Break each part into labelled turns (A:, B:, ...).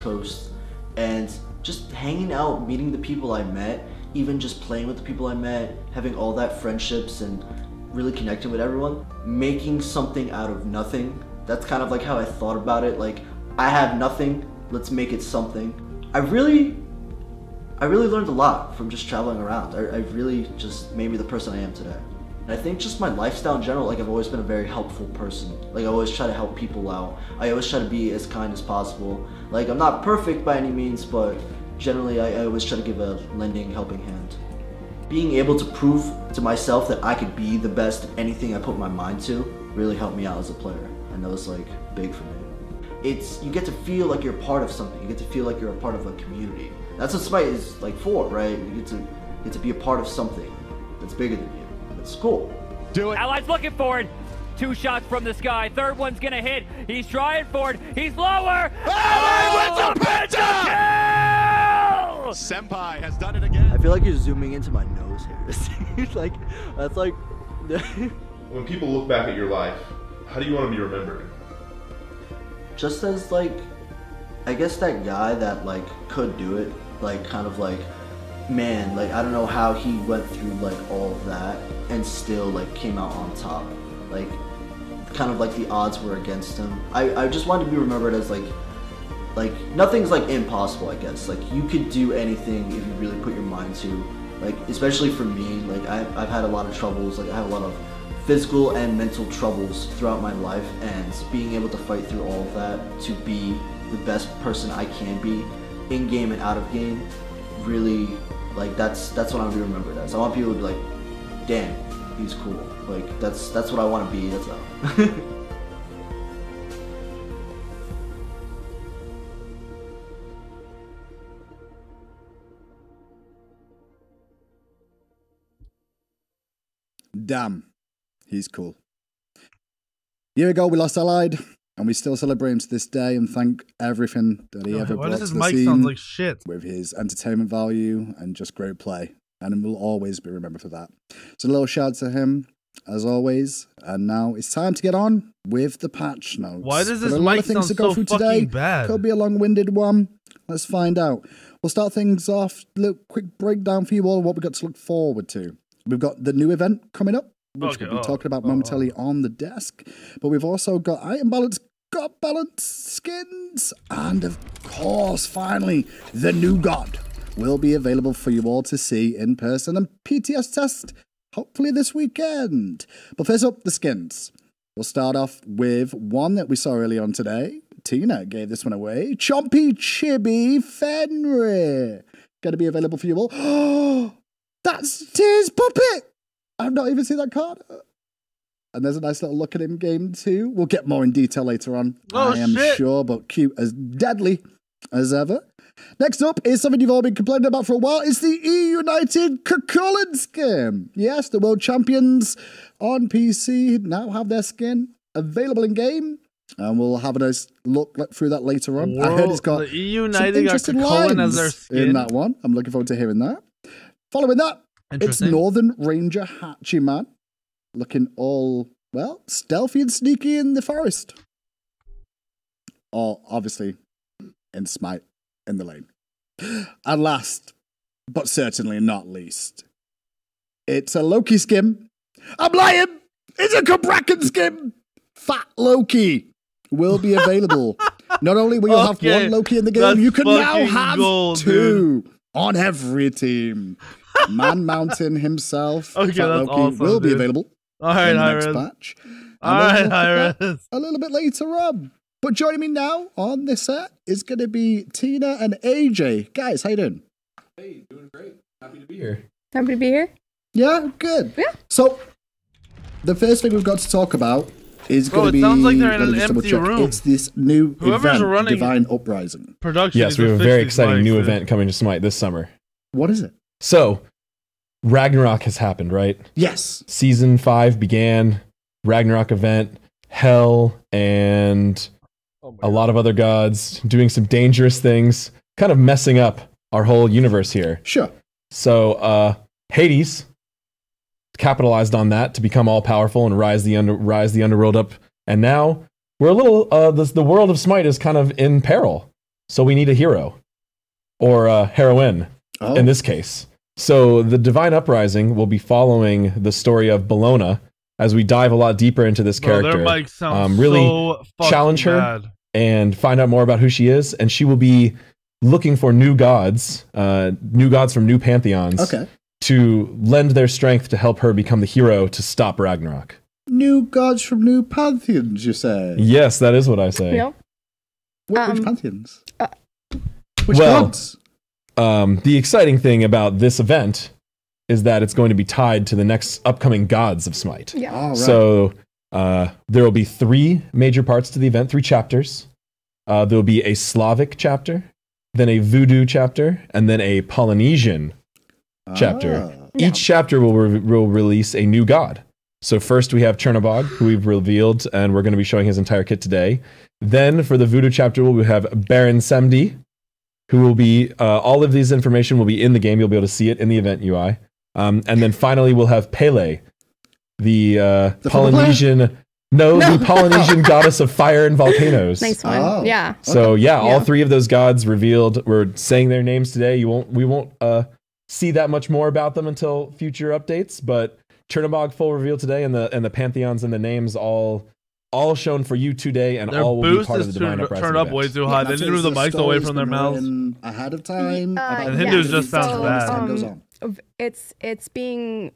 A: Coast, and just hanging out, meeting the people I met, even just playing with the people I met, having all that friendships and really connecting with everyone, making something out of nothing. That's kind of like how I thought about it. Like, I have nothing, let's make it something. I really learned a lot from just traveling around. I really just made me the person I am today. And I think just my lifestyle in general, like I've always been a very helpful person. Like I always try to help people out. I always try to be as kind as possible. Like I'm not perfect by any means, but generally I always try to give a lending, helping hand. Being able to prove to myself that I could be the best at anything I put my mind to really helped me out as a player. And that was like big for me. You get to feel like you're part of something. You get to feel like you're a part of a community. That's what Smite is like for, right? You get to be a part of something that's bigger than you. It's cool.
B: Do it.
C: Allies looking for it. 2 shots from the sky. Third one's gonna hit. He's trying for it. He's lower.
B: Oh, with the penta! Senpai has done it again.
A: I feel like you're zooming into my nose here. Like, that's like...
D: When people look back at your life, how do you want to be remembered?
A: Just as like, I guess that guy that like could do it, like kind of like, man, like I don't know how he went through like all of that and still like came out on top. Like kind of like the odds were against him. I just wanted to be remembered as like nothing's like impossible, I guess. Like you could do anything if you really put your mind to. Like especially for me, like I've had a lot of troubles. Like I have a lot of physical and mental troubles throughout my life, and being able to fight through all of that to be the best person I can be in game and out of game, really, like that's what I want to be remembered as. I want people to be like, damn, he's cool. Like that's what I want to be. That's all.
E: Damn, he's cool. A year ago we lost Allied, and we still celebrate him to this day and thank everything that he ever brought to the scene.
F: Why does his mic sound like shit?
E: With his entertainment value and just great play. And will always be remembered for that. So a little shout out to him, as always. And now it's time to get on with the patch notes.
F: Why does this
E: a lot
F: mic
E: of things
F: sound
E: to go
F: so
E: through
F: fucking
E: today.
F: bad?
E: Could be a long-winded one. Let's find out. We'll start things off. Little quick breakdown for you all of what we've got to look forward to. We've got the new event coming up, which we'll be talking about momentarily on the desk. But we've also got item balance, god balance, skins, and of course, finally, the new god will be available for you all to see in person and PTS test, hopefully this weekend. But first up, the skins. We'll start off with one that we saw early on today. Tina gave this one away. Chompy Chibi Fenrir. Going to be available for you all. Oh, that's Tears Puppet. I've not even seen that card. And there's a nice little look at him game too. We'll get more in detail later on.
F: Oh,
E: I am
F: shit.
E: sure, but cute as deadly as ever. Next up is something you've all been complaining about for a while. It's the E-United Cucullin skin. Yes, the world champions on PC now have their skin available in game. And we'll have a nice look through that later on. I heard it's got
F: the
E: some
F: E-United got
E: interesting
F: Cucullin as
E: lines
F: their skin.
E: in that one. I'm looking forward to hearing that. Following that, it's
F: Interesting.
E: Northern Ranger Hachiman. Looking all, well, stealthy and sneaky in the forest. Or, obviously, in Smite, in the lane. And last, but certainly not least, it's a Loki skin. I'm lying! It's a Cabrakan skin! Fat Loki will be available. Not only will you have one Loki in the game,
F: that's
E: you can now
F: fucking
E: have
F: gold,
E: two on every team. Man Mountain himself,
F: Okay,
E: Fat
F: that's
E: Loki,
F: awesome,
E: will be
F: dude.
E: available
F: All right,
E: in the next
F: Iris.
E: patch.
F: All
E: And
F: right,
E: we'll look at that
F: Iris.
E: a little bit later on. But joining me now on this set is going to be Tina and AJ. Guys, how you doing?
G: Hey, doing great. Happy to be here.
H: Happy to be here.
E: Yeah, good.
H: Yeah.
E: So, the first thing we've got to talk about is
F: Bro,
E: going to be...
F: it sounds like they're in
E: let me
F: an
E: just double
F: empty
E: check.
F: room.
E: It's this new
F: Whoever's
E: event,
F: running-
E: Divine Uprising.
F: Production.
I: Yes,
F: is
I: we have a
F: officially
I: very exciting new
F: Smite,
I: event coming to Smite this summer.
E: What is it?
I: So, Ragnarok has happened, right?
E: Yes.
I: Season 5 began, Ragnarok event, Hell, and a lot of other gods doing some dangerous things, kind of messing up our whole universe here.
E: Sure.
I: So, Hades capitalized on that to become all powerful and rise the underworld up. And now we're a little, the world of Smite is kind of in peril. So we need a hero or a heroine in this case. So the Divine Uprising will be following the story of Bellona as we dive a lot deeper into this character.
F: Their mic sounds
I: really
F: so fucking
I: challenge her
F: bad.
I: and find out more about who she is, and she will be looking for new gods from new pantheons to lend their strength to help her become the hero to stop Ragnarok.
E: New gods from new pantheons, you say?
I: Yes, that is what I say.
H: Yep.
E: Which pantheons? Which gods?
I: The exciting thing about this event is that it's going to be tied to the next upcoming gods of Smite.
H: Yeah.
E: Oh, right.
I: So there will be 3 major parts to the event, 3 chapters. There will be a Slavic chapter, then a Voodoo chapter, and then a Polynesian chapter. Each chapter will release a new god. So first we have Chernobog, who we've revealed, and we're going to be showing his entire kit today. Then for the Voodoo chapter, we'll have Baron Semdi, who will be, all of these information will be in the game. You'll be able to see it in the event UI. And then finally we'll have Pele, the Polynesian... No, the Polynesian goddess of fire and volcanoes.
H: Nice one. Yeah.
I: So all 3 of those gods revealed. We're saying their names today. We won't see that much more about them until future updates. But Chernobog full reveal today, and the pantheons and the names all shown for you today, and
F: Their
I: all will be
F: boost
I: part of
F: is
I: the Divine Uprising
F: turned up
I: event.
F: way too high. They need to move the mics away from their mouths.
E: Ahead of time.
F: And Hindu's just sounds bad.
E: Time goes on.
H: It's being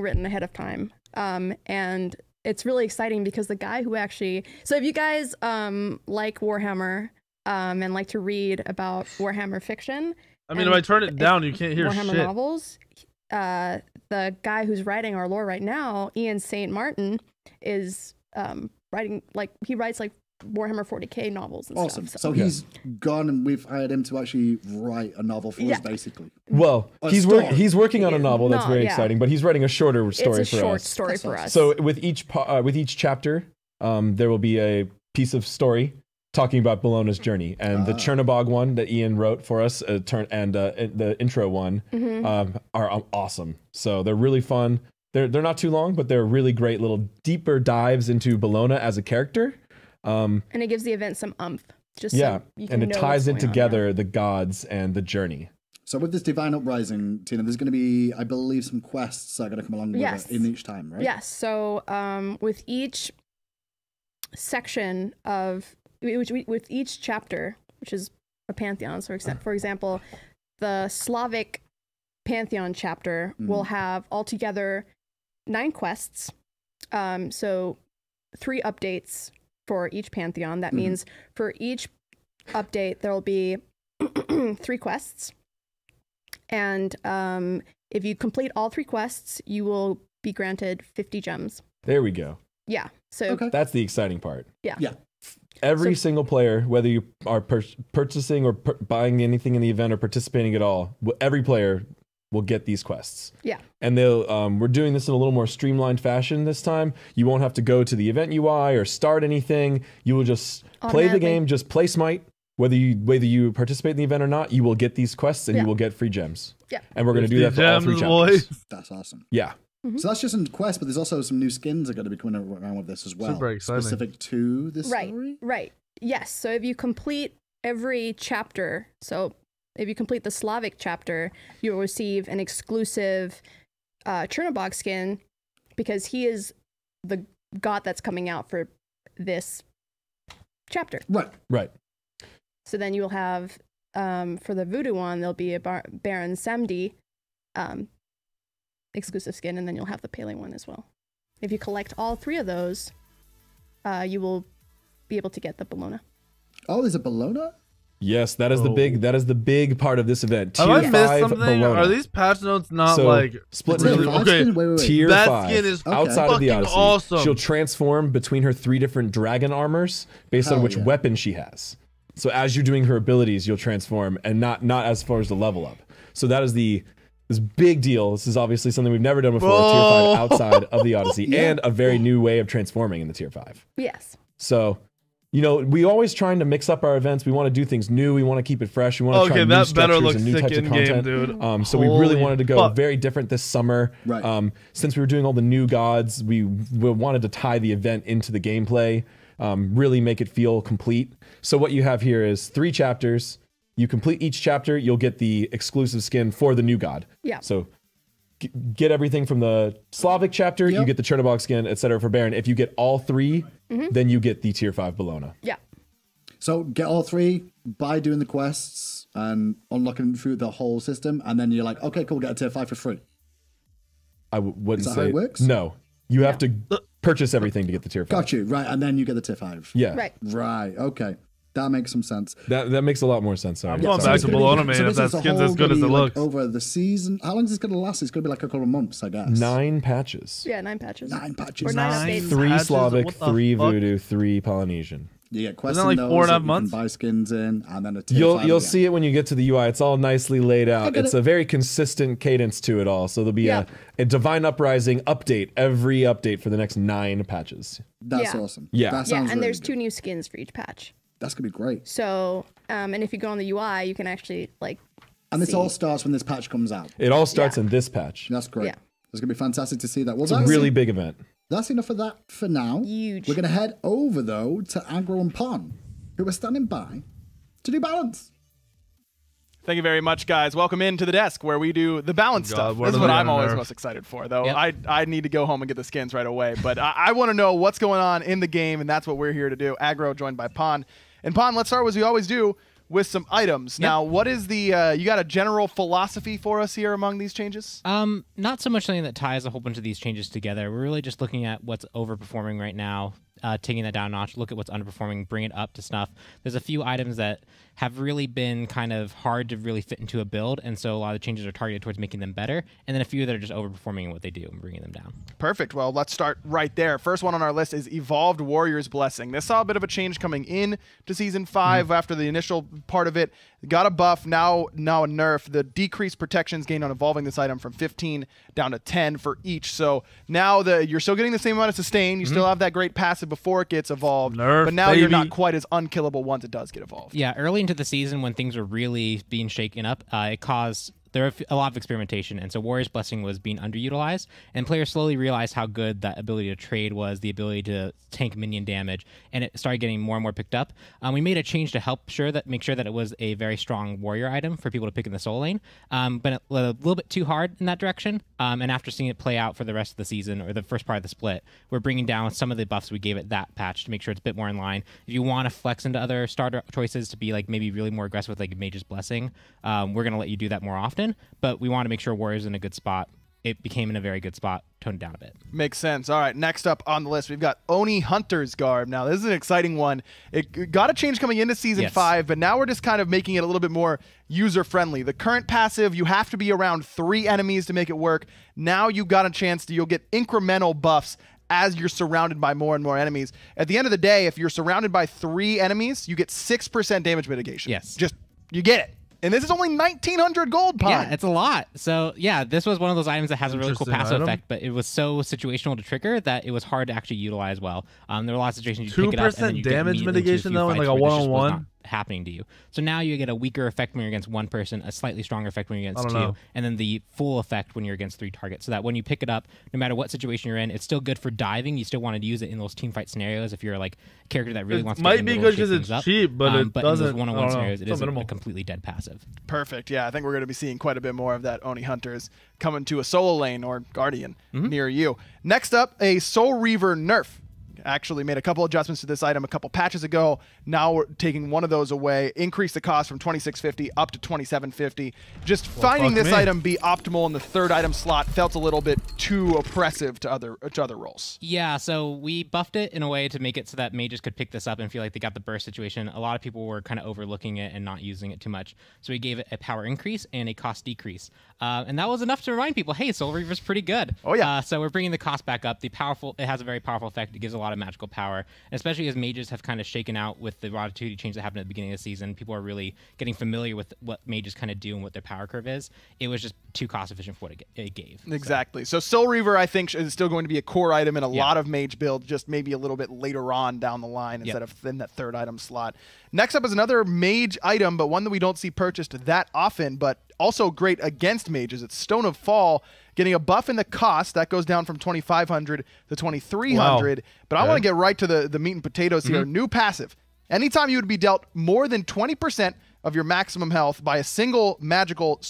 H: written ahead of time, and it's really exciting because the guy who actually, so if you guys like Warhammer and like to read about Warhammer fiction,
F: I mean, if I turn it down, you can't hear
H: Warhammer
F: shit.
H: novels. The guy who's writing our lore right now, Ian St. Martin, is writing he writes like Warhammer 40k novels and
E: Awesome.
H: stuff.
E: So he's gone, and we've hired him to actually write a novel for us, basically.
I: Well, he's working on a novel that's very
H: yeah.
I: exciting, but he's writing a shorter story
H: It's a
I: for
H: short
I: us.
H: story for us.
I: So with each chapter, there will be a piece of story talking about Bellona's journey, and the Chernobog one that Ian wrote for us, and the intro one are awesome. So they're really fun. They're not too long, but they're really great little deeper dives into Bellona as a character.
H: And it gives the event some umph. Just
I: yeah,
H: so you can
I: and it
H: know
I: ties in
H: what's going on.
I: together the gods and the journey.
E: So with this Divine Uprising, Tina, there's going to be, I believe, some quests that are going to come along with it in each time, right?
H: Yes. So with each section of, with each chapter, which is a pantheon, so for example, the Slavic pantheon chapter will have altogether 9 quests. So 3 updates for each pantheon. That means for each update, there will be 3 quests. And if you complete all 3 quests, you will be granted 50 gems.
I: There we go.
H: Yeah. So
I: that's the exciting part.
H: Yeah.
I: Every single player, whether you are purchasing or buying anything in the event or participating at all, every player will get these quests.
H: Yeah.
I: And they'll we're doing this in a little more streamlined fashion this time. You won't have to go to the event UI or start anything. You will just play the game, just play Smite. Whether you participate in the event or not, you will get these quests and you will get free gems.
H: Yeah.
I: And we're going to do that for all 3 chapters.
E: That's awesome.
I: Yeah.
E: So that's just in quest, but there's also some new skins that are going to be coming around with this as well.
F: Super exciting.
E: Specific to this story?
H: Right. Yes. So if you complete every chapter, so if you complete the Slavic chapter, you'll receive an exclusive Chernobog skin because he is the god that's coming out for this chapter.
E: Right.
H: So then you'll have, for the Voodoo one, there'll be a Baron Samdi exclusive skin, and then you'll have the Pele one as well. If you collect all 3 of those, you will be able to get the Bellona.
E: Oh, there's a Bellona?
I: Yes, that is the big part of this event.
F: Have
I: Tier
F: I missed
I: 5
F: something?
I: Bellona.
F: Are these patch notes not
I: split
E: Tier
I: really?
E: 5
F: okay.
E: skin? Wait.
I: Tier
F: that
I: 5
F: skin is
I: outside of the
F: fucking
I: Odyssey.
F: awesome.
I: She'll transform between her 3 different dragon armors based on which weapon she has. So as you're doing her abilities, you'll transform, and not as far as the level up. So that is this big deal. This is obviously something we've never done before. Tier 5 outside of the Odyssey, and a very new way of transforming in the Tier 5.
H: Yes.
I: So, we always trying to mix up our events. We want to do things new. We want to keep it fresh. We want to try new
F: that better
I: structures
F: look
I: and new
F: sick
I: types of
F: in-game,
I: content.
F: dude.
I: So we really wanted to go
F: fuck.
I: very different this summer.
E: Right.
I: Since we were doing all the new gods, we wanted to tie the event into the gameplay. really make it feel complete. So what you have here is 3 chapters. You complete each chapter, you'll get the exclusive skin for the new god.
H: Yeah.
I: So get everything from the Slavic chapter, you get the Chernobog skin, etc. for Baron. If you get all 3, then you get the tier 5 Bologna.
H: Yeah.
E: So get all 3 by doing the quests and unlocking through the whole system, and then you're like, okay, cool, get a tier 5 for free.
I: I wouldn't
E: Is that
I: say
E: how it works?
I: No. You have to purchase everything to get the tier 5.
E: Got you, right, and then you get the tier 5.
I: Yeah.
E: Right, okay. That makes some sense.
I: That makes a lot more sense. Sorry.
F: I'm going back to Bologna, man, if that skin's as good as it looks.
E: Over the season, how long is this going to last? It's going to be like a couple of months, I guess.
I: 9 patches.
H: Yeah, 9 patches.
E: 9 patches.
H: Or 9 updates.
I: 3
F: patches?
I: Slavic,
F: What the
I: 3
F: fuck?
I: Voodoo, 3 Polynesian.
E: You get quests
F: Isn't that
E: in
F: like
E: those
F: 4.5
E: that you
F: months?
E: can buy skins in, and then a tier 5
I: You'll
E: again.
I: see it when you get to the UI. It's all nicely laid out.
E: get
I: It's
E: it.
I: a very consistent cadence to it all. So there'll be a Divine Uprising update every update for the next 9 patches.
E: That's
H: Yeah.
E: awesome.
I: Yeah.
E: That
H: Yeah,
E: sounds
H: and
E: really
H: there's
E: good.
H: 2 new skins for each patch.
E: That's going to be great.
H: So, and if you go on the UI, you can actually like.
E: And this
H: see.
E: all starts when this patch comes out.
I: It all starts in this patch.
E: That's great.
H: Yeah.
E: It's going to be fantastic to see that. Well,
I: It's a really big event.
E: That's enough of that for now.
H: Huge.
E: We're going to head over, though, to Aggro and Pon, who are standing by to do balance.
J: Thank you very much, guys. Welcome into the desk where we do the balance stuff.
F: what
J: This is
F: are
J: what
F: they
J: I'm
F: gonna
J: always
F: nerf?
J: most excited for, though. I need to go home and get the skins right away. But I want to know what's going on in the game, and that's what we're here to do. Aggro joined by Pon. And Pon, let's start as we always do with some items. Now, what is the you got a general philosophy for us here among these changes?
K: Not so much something that ties a whole bunch of these changes together. We're really just looking at what's overperforming right now, taking that down a notch, look at what's underperforming, bring it up to snuff. There's a few items that have really been kind of hard to really fit into a build, and so a lot of the changes are targeted towards making them better, and then a few that are just overperforming in what they do and bringing them down.
J: Perfect. Well, let's start right there. First one on our list is Evolved Warrior's Blessing. This saw a bit of a change coming in to Season 5 after the initial part of it. Got a buff, now a nerf. The decreased protections gained on evolving this item from 15 down to 10 for each. So now you're still getting the same amount of sustain. You still have that great passive before it gets evolved.
F: Nerf,
J: but now you're
F: baby.
J: not quite as unkillable once it does get evolved.
K: Yeah, early into the season when things were really being shaken up, it caused there were a lot of experimentation, and so Warrior's Blessing was being underutilized, and players slowly realized how good that ability to trade was, the ability to tank minion damage, and it started getting more and more picked up. We made a change to make sure that it was a very strong warrior item for people to pick in the soul lane, but a little bit too hard in that direction, and after seeing it play out for the rest of the season, or the first part of the split, we're bringing down some of the buffs we gave it that patch to make sure it's a bit more in line. If you want to flex into other starter choices to be like maybe really more aggressive with like Mage's Blessing, we're going to let you do that more often, but we want to make sure Warrior's in a good spot. It became in a very good spot, toned down a bit.
J: Makes sense. All right, next up on the list, we've got Oni Hunter's Garb. Now, this is an exciting one. It got a change coming into Season 5, but now we're just kind of making it a little bit more user-friendly. The current passive, you have to be around 3 enemies to make it work. Now you got a chance you'll get incremental buffs as you're surrounded by more and more enemies. At the end of the day, if you're surrounded by 3 enemies, you get 6% damage mitigation.
K: Yes.
J: You get it. And this is only 1,900 gold, Pon.
K: Yeah, it's a lot. So, yeah, this was one of those items that has a really cool passive
F: item.
K: effect, but it was so situational to trigger that it was hard to actually utilize well. There were a lot of situations you pick it up and then you
F: 2%
K: get
F: damage
K: immediately into a
F: mitigation,
K: few
F: though, in
K: fights
F: like a
K: where this just was
F: one-on-one?
K: not happening to you. So now you get a weaker effect when you're against one person, a slightly stronger effect when you're against 2,
F: know.
K: and then the full effect when you're against 3 targets. So that when you pick it up, no matter what situation you're in, it's still good for diving. You still want to use it in those team fight scenarios if you're like a character that really
F: It
K: wants to
F: might
K: get in the
F: be
K: middle
F: good
K: and
F: 'cause
K: shake
F: it's
K: things up.
F: cheap, but it
K: but
F: doesn't-
K: in those one-on-one
F: I don't know.
K: scenarios, it
F: It's
K: is
F: minimal.
K: a completely dead passive.
J: Perfect. Yeah, I think we're going to be seeing quite a bit more of that Oni Hunters coming to a solo lane or Guardian near you. Next up, a Soul Reaver nerf. Actually made a couple adjustments to this item a couple patches ago. Now we're taking one of those away, increase the cost from 2650 up to 2750. Just finding
F: fuck
J: this
F: me.
J: item be optimal in the 3rd item slot felt a little bit too oppressive to other roles.
K: Yeah, so we buffed it in a way to make it so that mages could pick this up and feel like they got the burst situation. A lot of people were kind of overlooking it and not using it too much. So we gave it a power increase and a cost decrease. And that was enough to remind people, hey, Soul Reaver's pretty good.
J: Oh, yeah.
K: So we're bringing the cost back up. It has a very powerful effect. It gives a lot of magical power, and especially as mages have kind of shaken out with the Ratatouille change that happened at the beginning of the season. People are really getting familiar with what mages kind of do and what their power curve is. It was just too cost efficient for what it gave.
J: Exactly. So Soul Reaver, I think, is still going to be a core item in a lot of mage builds, just maybe a little bit later on down the line instead of in that 3rd item slot. Next up is another mage item, but one that we don't see purchased that often, but also great against mages. It's Stone of Fall. getting a buff in the cost that goes down from 2,500 to 2,300.
F: Wow.
J: But I want to get right to the meat and potatoes here. New passive. Anytime you would be dealt more than 20% of your maximum health by a single magical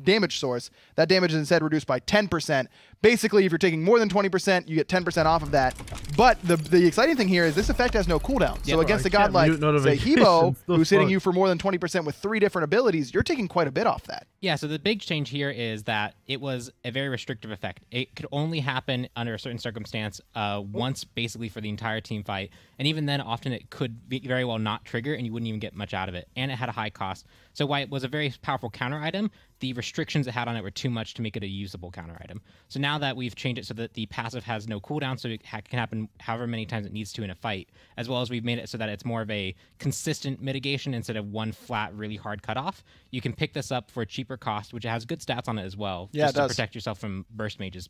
J: damage source, that damage is instead reduced by 10%. Basically, if you're taking more than 20%, you get 10% off of that. But the exciting thing here is this effect has no cooldown. So against a god like, say, Hebo, who's hitting you for more than 20% with 3 different abilities, you're taking quite a bit off that.
K: Yeah, so the big change here is that it was a very restrictive effect. It could only happen under a certain circumstance once, basically, for the entire team fight. And even then, often it could very well not trigger, and you wouldn't even get much out of it. And it had a high cost. So while it was a very powerful counter item, the restrictions it had on it were too much to make it a usable counter item. So now that we've changed it so that the passive has no cooldown, so it can happen however many times it needs to in a fight, as well as we've made it so that it's more of a consistent mitigation instead of one flat, really hard cutoff, you can pick this up for a cheaper cost, which has good stats on it as well,
J: yeah,
K: just to protect yourself from burst mages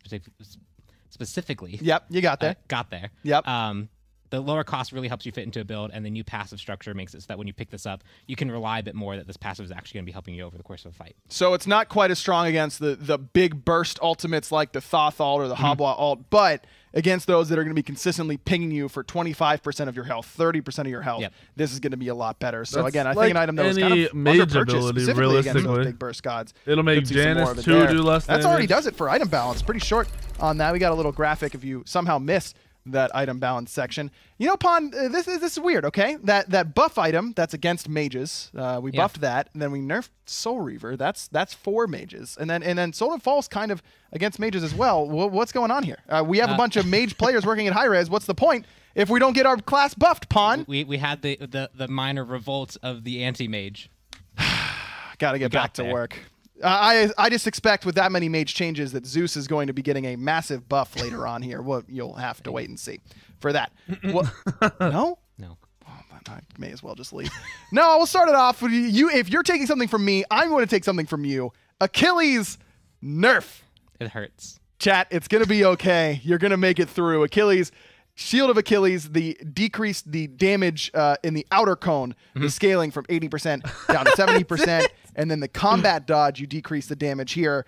K: specifically.
J: Yep, you got there.
K: Got there.
J: Yep.
K: The lower cost really helps you fit into a build, and the new passive structure makes it so that when you pick this up, you can rely a bit more that this passive is actually going to be helping you over the course of a fight.
J: So it's not quite as strong against the big burst ultimates like the Thoth ult or the Habwa ult, but against those that are going to be consistently pinging you for 25% of your health, 30% of your health, this is going to be a lot better. So again, I think an item that was kind of underpurchased specifically against those big burst gods.
F: It'll make Janus 2 do less damage.
J: That's already does it for item balance. Pretty short on that. We got a little graphic if you somehow missed that item balance section. You know, Pon, this is weird, okay? That buff item that's against mages, we buffed that, and then we nerfed Soul Reaver. That's 4 mages, and then Soul of Falls kind of against mages as well. What's going on here? We have a bunch of mage players working at high res. What's the point if we don't get our class buffed, Pon?
K: We had the minor revolts of the anti-mage.
J: Got to get back to work. I just expect with that many mage changes that Zeus is going to be getting a massive buff later on here. Well, you'll have to wait and see for that. No?
K: No.
J: Oh, I may as well just leave. No, we'll start it off with you. If you're taking something from me, I'm going to take something from you. Achilles nerf.
K: It hurts.
J: Chat, it's going to be okay. You're going to make it through. Achilles, Shield of Achilles, the decreased the damage in the outer cone, the scaling from 80% down to 70%. And then the combat dodge, you decrease the damage here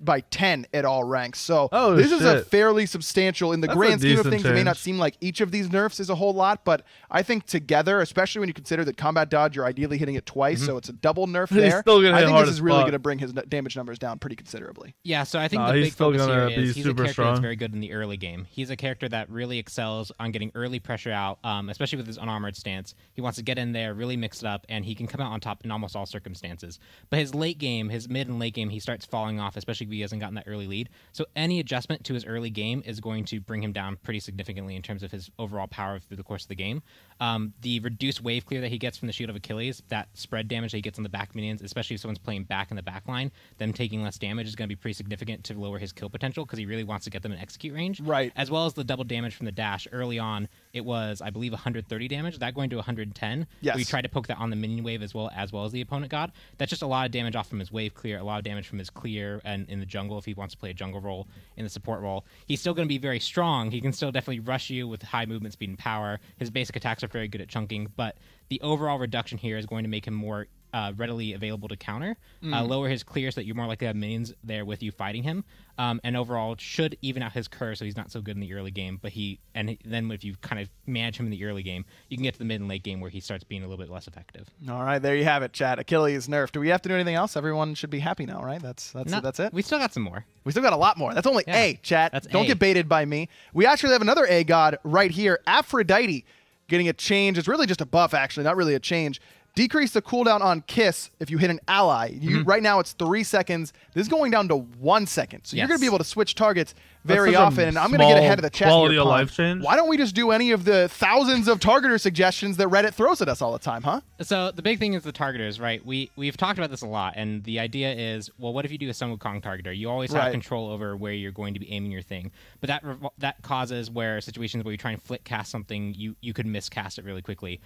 J: by 10 at all ranks. So this is a fairly substantial, in the grand scheme of things, it may not seem like each of these nerfs is a whole lot, but I think together, especially when you consider that combat dodge, you're ideally hitting it twice, so it's a double nerf there. I think this is really going to bring his damage numbers down pretty considerably.
K: Yeah, so I think the big focus here is he's a character that's very good in the early game. He's a character that really excels on getting early pressure out, especially with his unarmored stance. He wants to get in there, really mix it up, and he can come out on top in almost all circumstances. But his late game, his mid and late game, he starts falling off, especially if he hasn't gotten that early lead. So any adjustment to his early game is going to bring him down pretty significantly in terms of his overall power through the course of the game. The reduced wave clear that he gets from the Shield of Achilles, that spread damage that he gets on the back minions, especially if someone's playing back in the back line, them taking less damage is going to be pretty significant to lower his kill potential because he really wants to get them in execute range.
J: Right.
K: As well as the double damage from the dash. Early on, it was, I believe, 130 damage. That going to 110.
J: Yes.
K: We tried to poke that on the minion wave as well as the opponent god. That's just a lot of damage off from his wave clear, a lot of damage from his clear and in the jungle if he wants to play a jungle role, in the support role. He's still going to be very strong. He can still definitely rush you with high movement speed and power. His basic attacks are very good at chunking, but the overall reduction here is going to make him more readily available to counter, lower his clear so that you're more likely to have minions there with you fighting him, and overall should even out his curve so he's not so good in the early game, but then if you kind of manage him in the early game, you can get to the mid and late game where he starts being a little bit less effective.
J: All right, there you have it, chat. Achilles nerf. Do we have to do anything else? Everyone should be happy now, right? That's it?
K: We still got some more.
J: We still got a lot more. That's only A, chat. Don't get baited by me. We actually have another A god right here, Aphrodite, getting a change. It's really just a buff, actually, not really a change. Decrease the cooldown on Kiss if you hit an ally. Right now it's 3 seconds. This is going down to 1 second. So you're going to be able to switch targets very often. And I'm going to get ahead of the chat
F: quality
J: here,
F: of life change.
J: Why don't we just do any of the thousands of targeter suggestions that Reddit throws at us all the time, huh?
K: So the big thing is the targeters, right? We've talked about this a lot, and the idea is, well, what if you do a Sun Wukong targeter? You always have control over where you're going to be aiming your thing. But that causes where situations where you try and flick cast something, you could miscast it really quickly.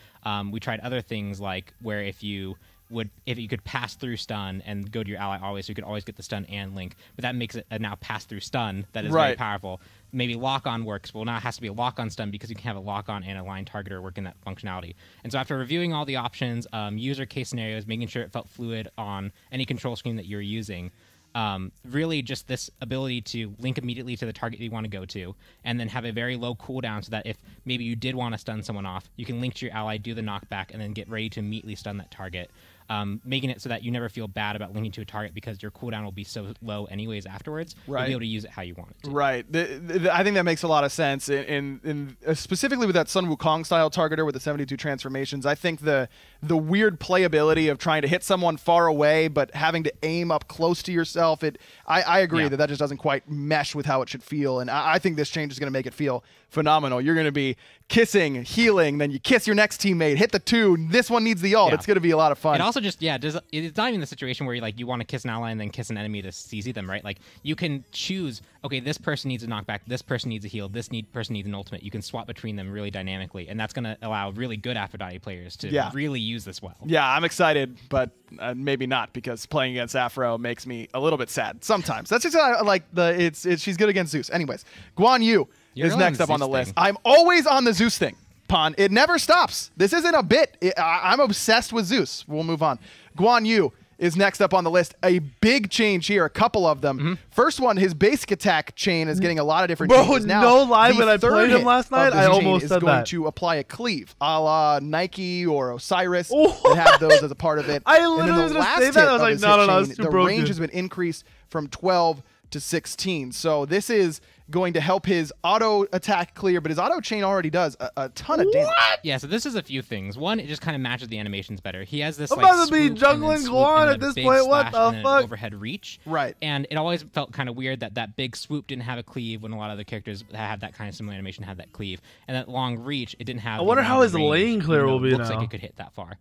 K: We tried other things like where if you could pass through stun and go to your ally always, so you could always get the stun and link, but that makes it a now pass through stun that is very powerful. Maybe lock on works. Well, now it has to be a lock on stun because you can have a lock on and a line targeter work in that functionality. And so after reviewing all the options, user case scenarios, making sure it felt fluid on any control scheme that you're using, Really just this ability to link immediately to the target you want to go to, and then have a very low cooldown so that if maybe you did want to stun someone off, you can link to your ally, do the knockback, and then get ready to immediately stun that target. Making it so that you never feel bad about linking to a target because your cooldown will be so low anyways afterwards.
J: Right.
K: You'll be able to use it how you want it to.
J: Right. I think that makes a lot of sense. Specifically with that Sun Wukong style targeter with the 72 transformations, I think the weird playability of trying to hit someone far away but having to aim up close to yourself, I agree that just doesn't quite mesh with how it should feel. And I think this change is going to make it feel phenomenal. You're going to be kissing, healing, then you kiss your next teammate, hit the 2, this one needs the ult. It's going to be a lot of fun.
K: It also just, it's not even the situation where you want to kiss an ally and then kiss an enemy to CC them, right? Like, you can choose, okay, this person needs a knockback, this person needs a heal, person needs an ultimate. You can swap between them really dynamically, and that's going to allow really good Aphrodite players to really use this well.
J: Yeah, I'm excited, but maybe not, because playing against Afro makes me a little bit sad sometimes. That's just she's good against Zeus. Anyways, Guan Yu is next up on the list. I'm always on the Zeus thing, Pon. It never stops. This isn't a bit. I'm obsessed with Zeus. We'll move on. Guan Yu is next up on the list. A big change here, a couple of them. First one, his basic attack chain is getting a lot of different changes. Now,
F: no lie, when I played him last night, I almost said that.
J: Is going to apply a cleave, a la Nike or Osiris. They have those as a part of it.
F: I literally was going to say that. I was like, no, it's too broken.
J: The range has been increased from 12 to 16. So this is going to help his auto attack clear, but his auto chain already does a ton of damage.
K: Yeah, so this is a few things. One, it just kind of matches the animations better. He has this
F: I'm about to be jungling Guan at this point. What the fuck?
K: Overhead reach.
J: Right.
K: And it always felt kind of weird that big swoop didn't have a cleave when a lot of the characters that had that kind of similar animation had that cleave. And that long reach, it didn't have.
F: I wonder how his lane clear will be now.
K: Looks like it could hit that far.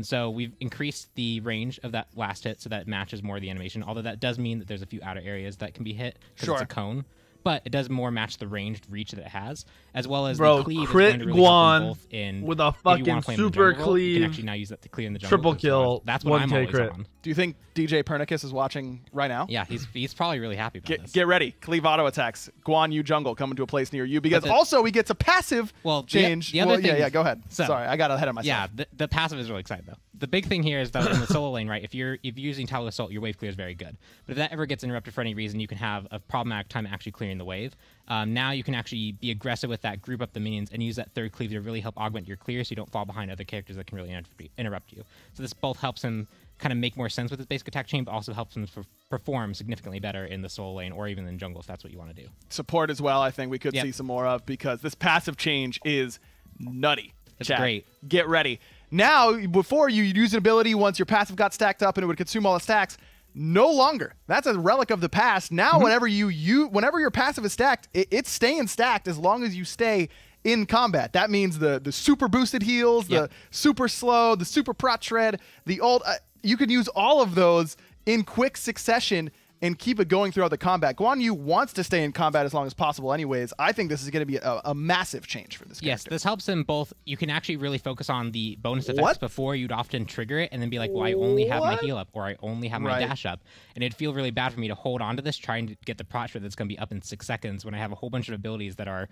K: So we've increased the range of that last hit so that it matches more of the animation, although that does mean that there's a few outer areas that can be hit because it's a cone. But it does more match the ranged reach that it has, as well as the cleave
F: crit
K: is going to really
F: Guan
K: help both in
F: with a fucking super cleave.
K: You can actually now use that to clear in the jungle.
F: Triple kill.
K: That's what I'm always
F: crit.
K: on.
J: Do you think DJ Pernicus is watching right now?
K: Yeah, he's probably really happy about this.
J: Get ready. Cleave auto attacks. Guan Yu jungle coming to a place near you, because also he gets a passive change.
K: The other thing,
J: yeah, go ahead.
K: So,
J: sorry, I got ahead of myself.
K: Yeah, the passive is really exciting though. The big thing here is that in the solo lane, right? If you're using Tower Assault, your wave clear is very good. But if that ever gets interrupted for any reason, you can have a problematic time actually clearing the wave. Now you can actually be aggressive with that, group up the minions, and use that third cleave to really help augment your clear, so you don't fall behind other characters that can really interrupt you. So this both helps him kind of make more sense with his basic attack chain, but also helps him perform significantly better in the solo lane or even in jungle if that's what you want to do.
J: Support as well, I think we could see some more of, because this passive change is nutty.
K: It's great.
J: Get ready. Now, before you use an ability once your passive got stacked up and it would consume all the stacks, no longer. That's a relic of the past. Now, whenever your passive is stacked, it's staying stacked as long as you stay in combat. That means the super boosted heals, the super slow, the super prot shred, the ult. You can use all of those in quick succession and keep it going throughout the combat. Guan Yu wants to stay in combat as long as possible anyways. I think this is going to be a massive change for this character.
K: Yes, this helps him both. You can actually really focus on the bonus effects before you'd often trigger it and then be like, well, I only have my heal up or I only have my dash up. And it'd feel really bad for me to hold on to this, trying to get the prot shred that's going to be up in 6 seconds when I have a whole bunch of abilities that are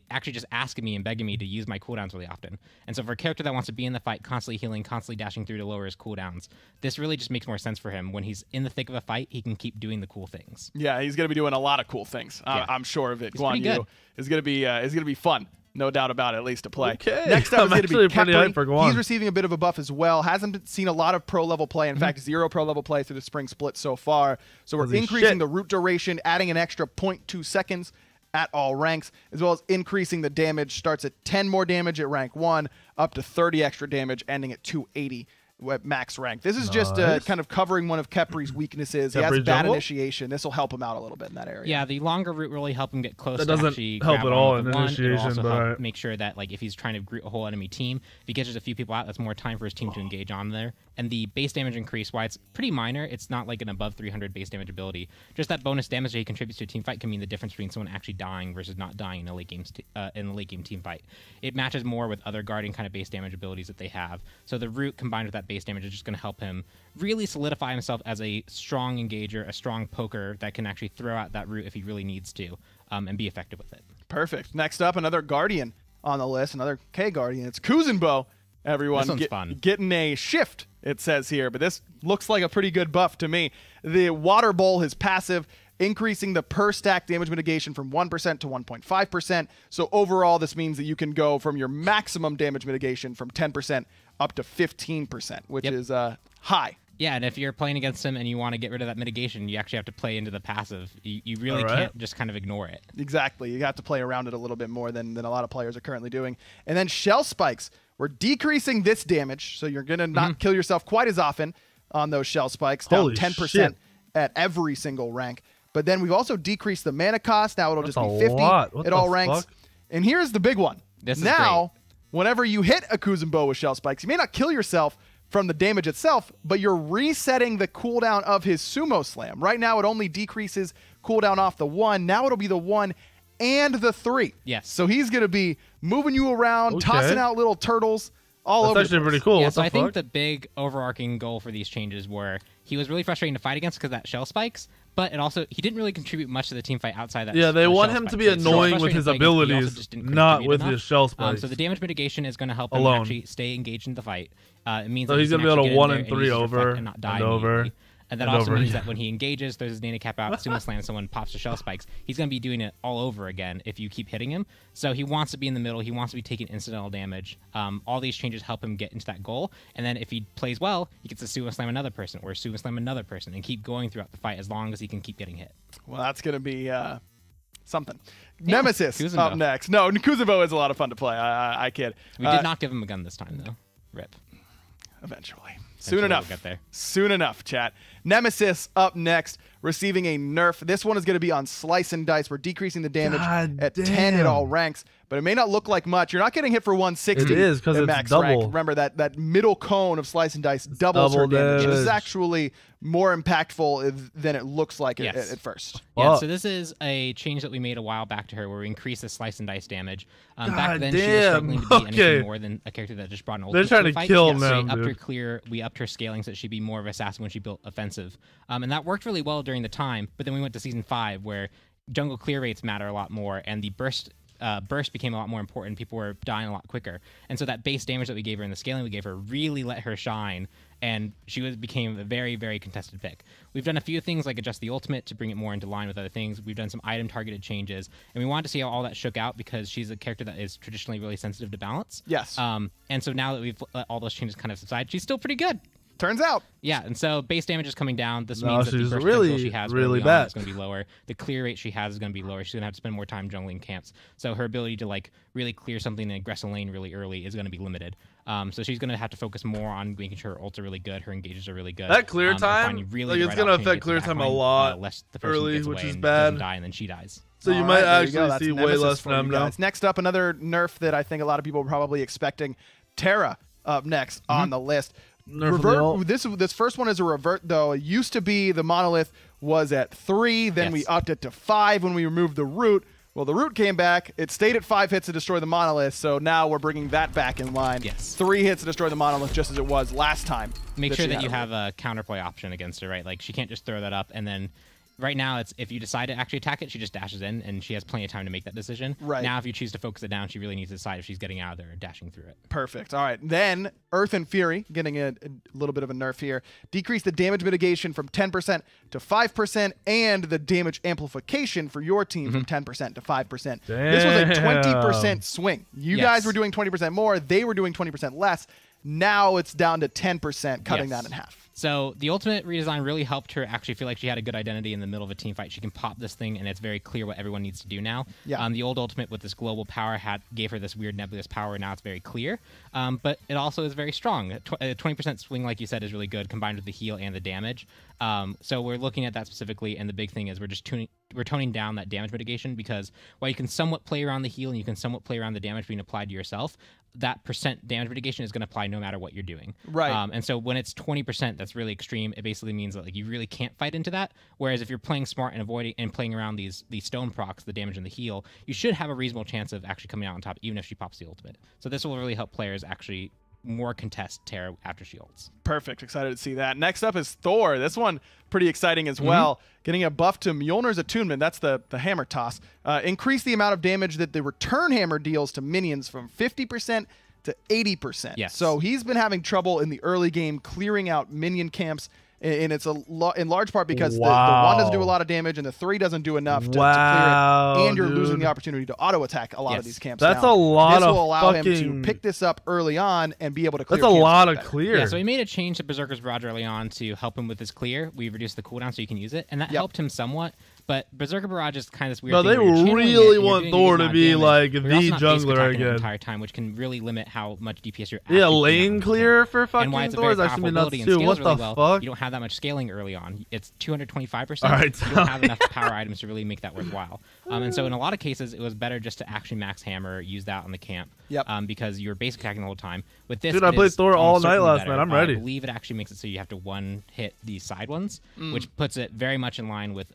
K: actually just asking me and begging me to use my cooldowns really often. And so for a character that wants to be in the fight, constantly healing, constantly dashing through to lower his cooldowns, this really just makes more sense for him. When he's in the thick of a fight, he can keep doing the cool things.
J: Yeah, he's going to be doing a lot of cool things. I'm sure of it. Guan Yu is going to be fun. No doubt about it, at least to play.
F: Okay.
J: Next up is going to be
F: Kepri.
J: He's receiving a bit of a buff as well. Hasn't seen a lot of pro-level play. In fact, 0 pro-level play through the spring split so far. So we're increasing the root duration, adding an extra 0.2 seconds at all ranks, as well as increasing the damage. Starts at 10 more damage at rank 1, up to 30 extra damage, ending at 280 at max rank. This is just kind of covering one of Kepri's weaknesses. He has bad initiation. This will help him out a little bit in that area.
K: Yeah, the longer route really help him get close.
F: That doesn't help at all in initiation,
K: also
F: but
K: help make sure that if he's trying to group a whole enemy team, if he catches a few people out, that's more time for his team to engage on there. And the base damage increase, while it's pretty minor, it's not like an above 300 base damage ability. Just that bonus damage that he contributes to a team fight can mean the difference between someone actually dying versus not dying in a late game team fight. It matches more with other guarding kind of base damage abilities that they have. So the root combined with that base damage is just going to help him really solidify himself as a strong engager, a strong poker that can actually throw out that root if he really needs to, and be effective with it.
J: Perfect. Next up, another Guardian on the list, another K Guardian. It's Kuzenbo everyone.
K: This one's fun.
J: Getting a shift, it says here, but this looks like a pretty good buff to me. The Water Bowl is passive, increasing the per stack damage mitigation from 1% to 1.5%. So overall, this means that you can go from your maximum damage mitigation from 10% up to 15%, which is high.
K: Yeah, and if you're playing against him and you want to get rid of that mitigation, you actually have to play into the passive. You really can't just kind of ignore it.
J: Exactly. You have to play around it a little bit more than a lot of players are currently doing. And then Shell Spikes. We're decreasing this damage, so you're going to not kill yourself quite as often on those Shell Spikes, down 10% at every single rank. But then we've also decreased the mana cost. Now it'll just be 50 at all ranks. And here's the big one. Now, whenever you hit a Kuzumbo with Shell Spikes, you may not kill yourself from the damage itself, but you're resetting the cooldown of his Sumo Slam. Right now, it only decreases cooldown off the 1. Now it'll be the 1 and the 3.
K: Yes.
J: So he's going to be moving you around, tossing out little turtles all over.
F: That's actually pretty cool.
K: Yeah, so I think the big overarching goal for these changes were he was really frustrating to fight against because of that Shell Spikes, but it also he didn't really contribute much to the team fight outside that.
F: Yeah, they want him
K: spikes.
F: to be annoying with his abilities, not with his Shell Spikes.
K: So the damage mitigation is going to help him actually stay engaged in the fight. It means
F: so
K: that
F: he's going to be able to 1 and 3 over
K: and not die
F: over.
K: And that also means that when he engages, throws his Nana Cap out, Sumo Slam, someone pops the Shell Spikes, he's going to be doing it all over again if you keep hitting him. So he wants to be in the middle. He wants to be taking incidental damage. All these changes help him get into that goal. And then if he plays well, he gets to Sumo Slam another person or Sumo Slam another person and keep going throughout the fight as long as he can keep getting hit.
J: Well, that's going to be something. Yeah, Nemesis Kuzumbo. Up next. No, Kuzumbo is a lot of fun to play. I kid.
K: We did not give him a gun this time, though. RIP.
J: Eventually. Soon enough. We'll get there. Soon enough, chat. Nemesis up next, receiving a nerf. This one is going to be on Slice and Dice. We're decreasing the damage at 10 at all ranks, but it may not look like much. You're not getting hit for 160.
F: It is because it's
J: max
F: double.
J: Rank. Remember that middle cone of Slice and Dice doubles her damage. This is actually more impactful than it looks like at first.
K: Yeah, so this is a change that we made a while back to her where we increased the Slice and Dice damage. Back then, she was struggling to be anything more than a character that just brought an ultimate.
F: They're trying to kill him.
K: So we upped her scaling so that she'd be more of an assassin when she built offensive. And that worked really well during the time, but then we went to Season 5 where jungle clear rates matter a lot more and the burst became a lot more important. People were dying a lot quicker. And so that base damage that we gave her and the scaling we gave her really let her shine, and she became a very, very contested pick. We've done a few things like adjust the ultimate to bring it more into line with other things. We've done some item targeted changes, and we wanted to see how all that shook out because she's a character that is traditionally really sensitive to balance.
J: Yes.
K: And so now that we've let all those changes kind of subside, she's still pretty good.
J: Turns out.
K: Yeah, and so base damage is coming down. This means that the burst
F: really,
K: potential she has
F: really bad.
K: is going to be lower. The clear rate she has is going to be lower. She's going to have to spend more time jungling camps. So her ability to like really clear something in an aggressive lane really early is going to be limited. So she's going to have to focus more on making sure her ults are really good, her engages are really good.
F: That clear time, really it's going to affect clear time a lot early, which is bad.
K: Die and then she dies.
F: So you might actually see way less from them now.
J: Next up, another nerf that I think a lot of people were probably expecting. Terra up next on the list. This first one is a revert, though. It used to be the monolith was at 3, then we upped it to 5 when we removed the root. Well, the root came back. It stayed at 5 hits to destroy the monolith, so now we're bringing that back in line. 3 hits to destroy the monolith, just as it was last time.
K: Make sure that you have a counterplay option against her, right? Like she can't just throw that up and then. Right now, it's if you decide to actually attack it, she just dashes in, and she has plenty of time to make that decision.
J: Right.
K: Now, if you choose to focus it down, she really needs to decide if she's getting out of there or dashing through it.
J: Perfect. All right. Then, Earth and Fury, getting a little bit of a nerf here. Decrease the damage mitigation from 10% to 5%, and the damage amplification for your team from 10% to 5%.
F: Damn.
J: This was a 20% swing. You guys were doing 20% more. They were doing 20% less. Now it's down to 10%, cutting that in half.
K: So the ultimate redesign really helped her actually feel like she had a good identity in the middle of a team fight. She can pop this thing, and it's very clear what everyone needs to do now.
J: Yeah.
K: The old ultimate with this global power gave her this weird nebulous power. Now it's very clear, but it also is very strong. A 20% swing, like you said, is really good combined with the heal and the damage. So we're looking at that specifically, and the big thing is we're toning down that damage mitigation because while you can somewhat play around the heal and you can somewhat play around the damage being applied to yourself, that percent damage mitigation is going to apply no matter what you're doing.
J: Right.
K: And so when it's 20%, that's really extreme. It basically means that like you really can't fight into that. Whereas if you're playing smart and avoiding and playing around these stone procs, the damage and the heal, you should have a reasonable chance of actually coming out on top, even if she pops the ultimate. So this will really help players actually more contest Terra after she ults.
J: Perfect. Excited to see that. Next up is Thor. This one pretty exciting as well. Getting a buff to Mjolnir's Attunement. That's the hammer toss. Increase the amount of damage that the return hammer deals to minions from 50% to 80%.
K: Yes.
J: So he's been having trouble in the early game clearing out minion camps, and it's in large part because the 1 doesn't do a lot of damage and the 3 doesn't do enough to clear it, and you're losing the opportunity to auto attack a lot of these camps.
F: That's
J: now.
F: a lot.
J: This will allow him to pick this up early on and be able to clear.
F: That's a lot of clear.
K: Yeah, so we made a change to Berserker's Barrage early on to help him with his clear. We reduced the cooldown so you can use it, and that helped him somewhat. But Berserker Barrage is kind of this weird thing.
F: No, they really want Thor to be like the jungler again.
K: The entire time, which can really limit how much DPS you're.
F: Yeah, lane clear for fucking Thor is actually nuts too. What the fuck?
K: You don't have that much scaling early on. It's 225%.
F: All right,
K: you don't have enough power items to really make that worthwhile. And so in a lot of cases, it was better just to actually max hammer, use that on the camp. Because you're basic attacking the whole time. With this,
F: dude, I played Thor all night last night. I'm ready.
K: I believe it actually makes it so you have to one hit these side ones, which puts it very much in line with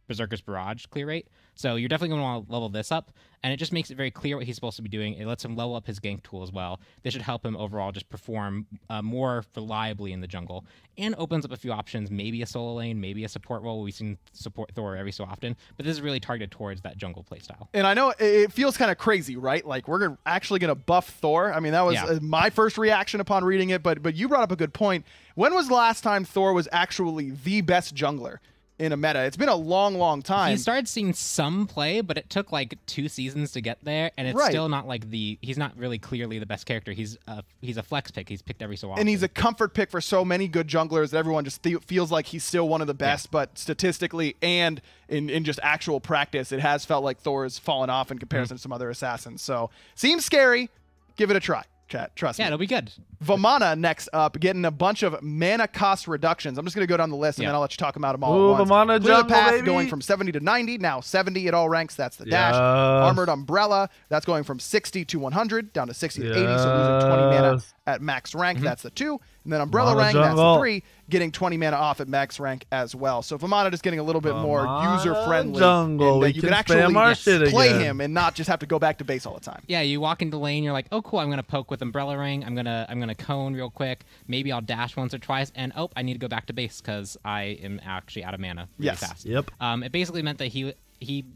K: Berserker's Barrage clear rate. So you're definitely going to want to level this up, and it just makes it very clear what he's supposed to be doing. It lets him level up his gank tool as well. This should help him overall just perform more reliably in the jungle, and opens up a few options, maybe a solo lane, maybe a support role. We've seen support Thor every so often, but this is really targeted towards that jungle playstyle.
J: And I know it feels kind of crazy, right? Like we're actually going to buff Thor. I mean, that was my first reaction upon reading it, but you brought up a good point. When was the last time Thor was actually the best jungler in a meta? It's been a long time.
K: He started seeing some play, but it took like 2 seasons to get there, and it's still not like he's not really clearly the best character. He's a flex pick. He's picked every so often.
J: And he's a comfort pick for so many good junglers that everyone just feels like he's still one of the best, but statistically and in just actual practice, it has felt like Thor has fallen off in comparison to some other assassins. So, seems scary. Give it a try. Chat, trust me.
K: Yeah, it'll be good.
J: Vamana next up, getting a bunch of mana cost reductions. I'm just going to go down the list, and then I'll let you talk about them all at once.
F: Vamana
J: Clear the
F: jungle,
J: path,
F: baby.
J: going from 70 to 90, now 70 at all ranks. That's the dash. Armored Umbrella, that's going from 60 to 100, down to 60 to 80, so losing 20 mana at max rank. That's the 2. And then Umbrella rank, that's the 3, getting 20 mana off at max rank as well. So Vamana just getting a little bit more user-friendly.
F: Jungle.
J: And, you can actually play him and not just have to go back to base all the time.
K: Yeah, you walk into lane, you're like, oh cool, I'm gonna poke with Umbrella ring, I'm gonna cone real quick, maybe I'll dash once or twice, and oh, I need to go back to base because I am actually out of mana really fast.
F: Yep.
K: It basically meant that he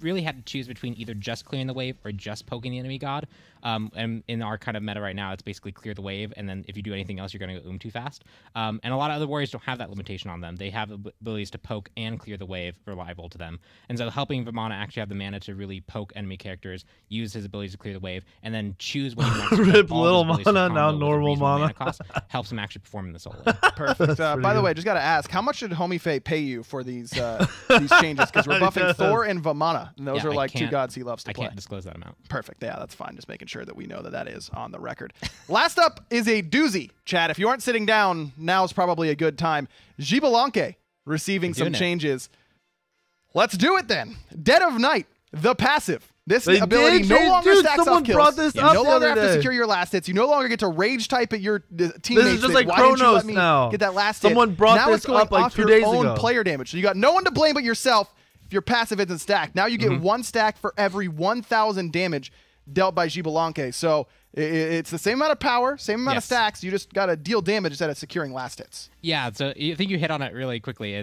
K: really had to choose between either just clearing the wave or just poking the enemy god. And in our kind of meta right now, it's basically clear the wave, and then if you do anything else, you're going to go too fast. And a lot of other warriors don't have that limitation on them. They have abilities to poke and clear the wave reliable to them. And so helping Vamana actually have the mana to really poke enemy characters, use his abilities to clear the wave, and then choose when he wants to
F: rip little mana, now normal mana.
K: Cost, helps him actually perform in the solo lane.
J: Perfect. By the way, just got to ask, how much did Homie Faye pay you for these changes? Because we're buffing Thor and Vamana, and those are like 2 gods he loves to play.
K: I can't disclose that amount.
J: Perfect. Yeah, that's fine. Just making sure that we know that is on the record. Last up is a doozy, Chad. If you aren't sitting down, now's probably a good time. Xbalanque receiving some changes. Let's do it then. Dead of Night, the passive. This ability no longer stacks off kills. You no longer have to secure your last hits. You no longer get to rage type at your teammates.
F: This is just like Chronos now.
J: Get that last hit.
F: Someone brought this up like 2 days ago.
J: Own player damage. So you got no one to blame but yourself if your passive isn't stacked. Now you get 1 stack for every 1,000 damage dealt by Xbalanque. So it's the same amount of power, same amount of stacks. You just got to deal damage instead of securing last hits.
K: Yeah, so I think you hit on it really quickly.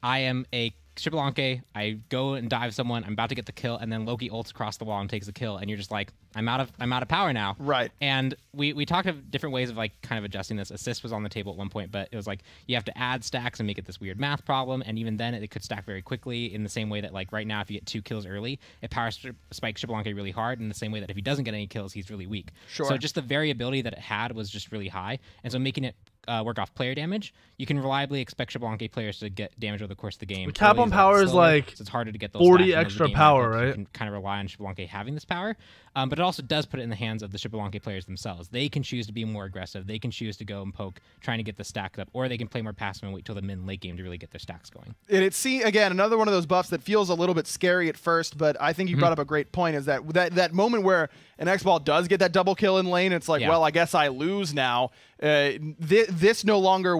K: I am a Xbalanque, I go and dive someone, I'm about to get the kill, and then Loki ults across the wall and takes the kill, and you're just like, I'm out of power now.
J: Right.
K: And we talked of different ways of like kind of adjusting this. Assist was on the table at one point, but it was like you have to add stacks and make it this weird math problem, and even then it could stack very quickly in the same way that like right now if you get 2 kills early, it power spikes Xbalanque really hard, in the same way that if he doesn't get any kills, he's really weak.
J: Sure.
K: So just the variability that it had was just really high, and so making it work off player damage, you can reliably expect Xbalanque players to get damage over the course of the game.
F: The cap on power is like
K: so it's harder to get those
F: 40 extra power, right?
K: You can kind of rely on Xbalanque having this power, but it also does put it in the hands of the Xbalanque players themselves. They can choose to be more aggressive. They can choose to go and poke, trying to get the stack up, or they can play more passive and wait till the mid and late game to really get their stacks going.
J: And it's again another one of those buffs that feels a little bit scary at first, but I think you brought up a great point. Is that moment where an X-Ball does get that double kill in lane? It's like, well, I guess I lose now. This no longer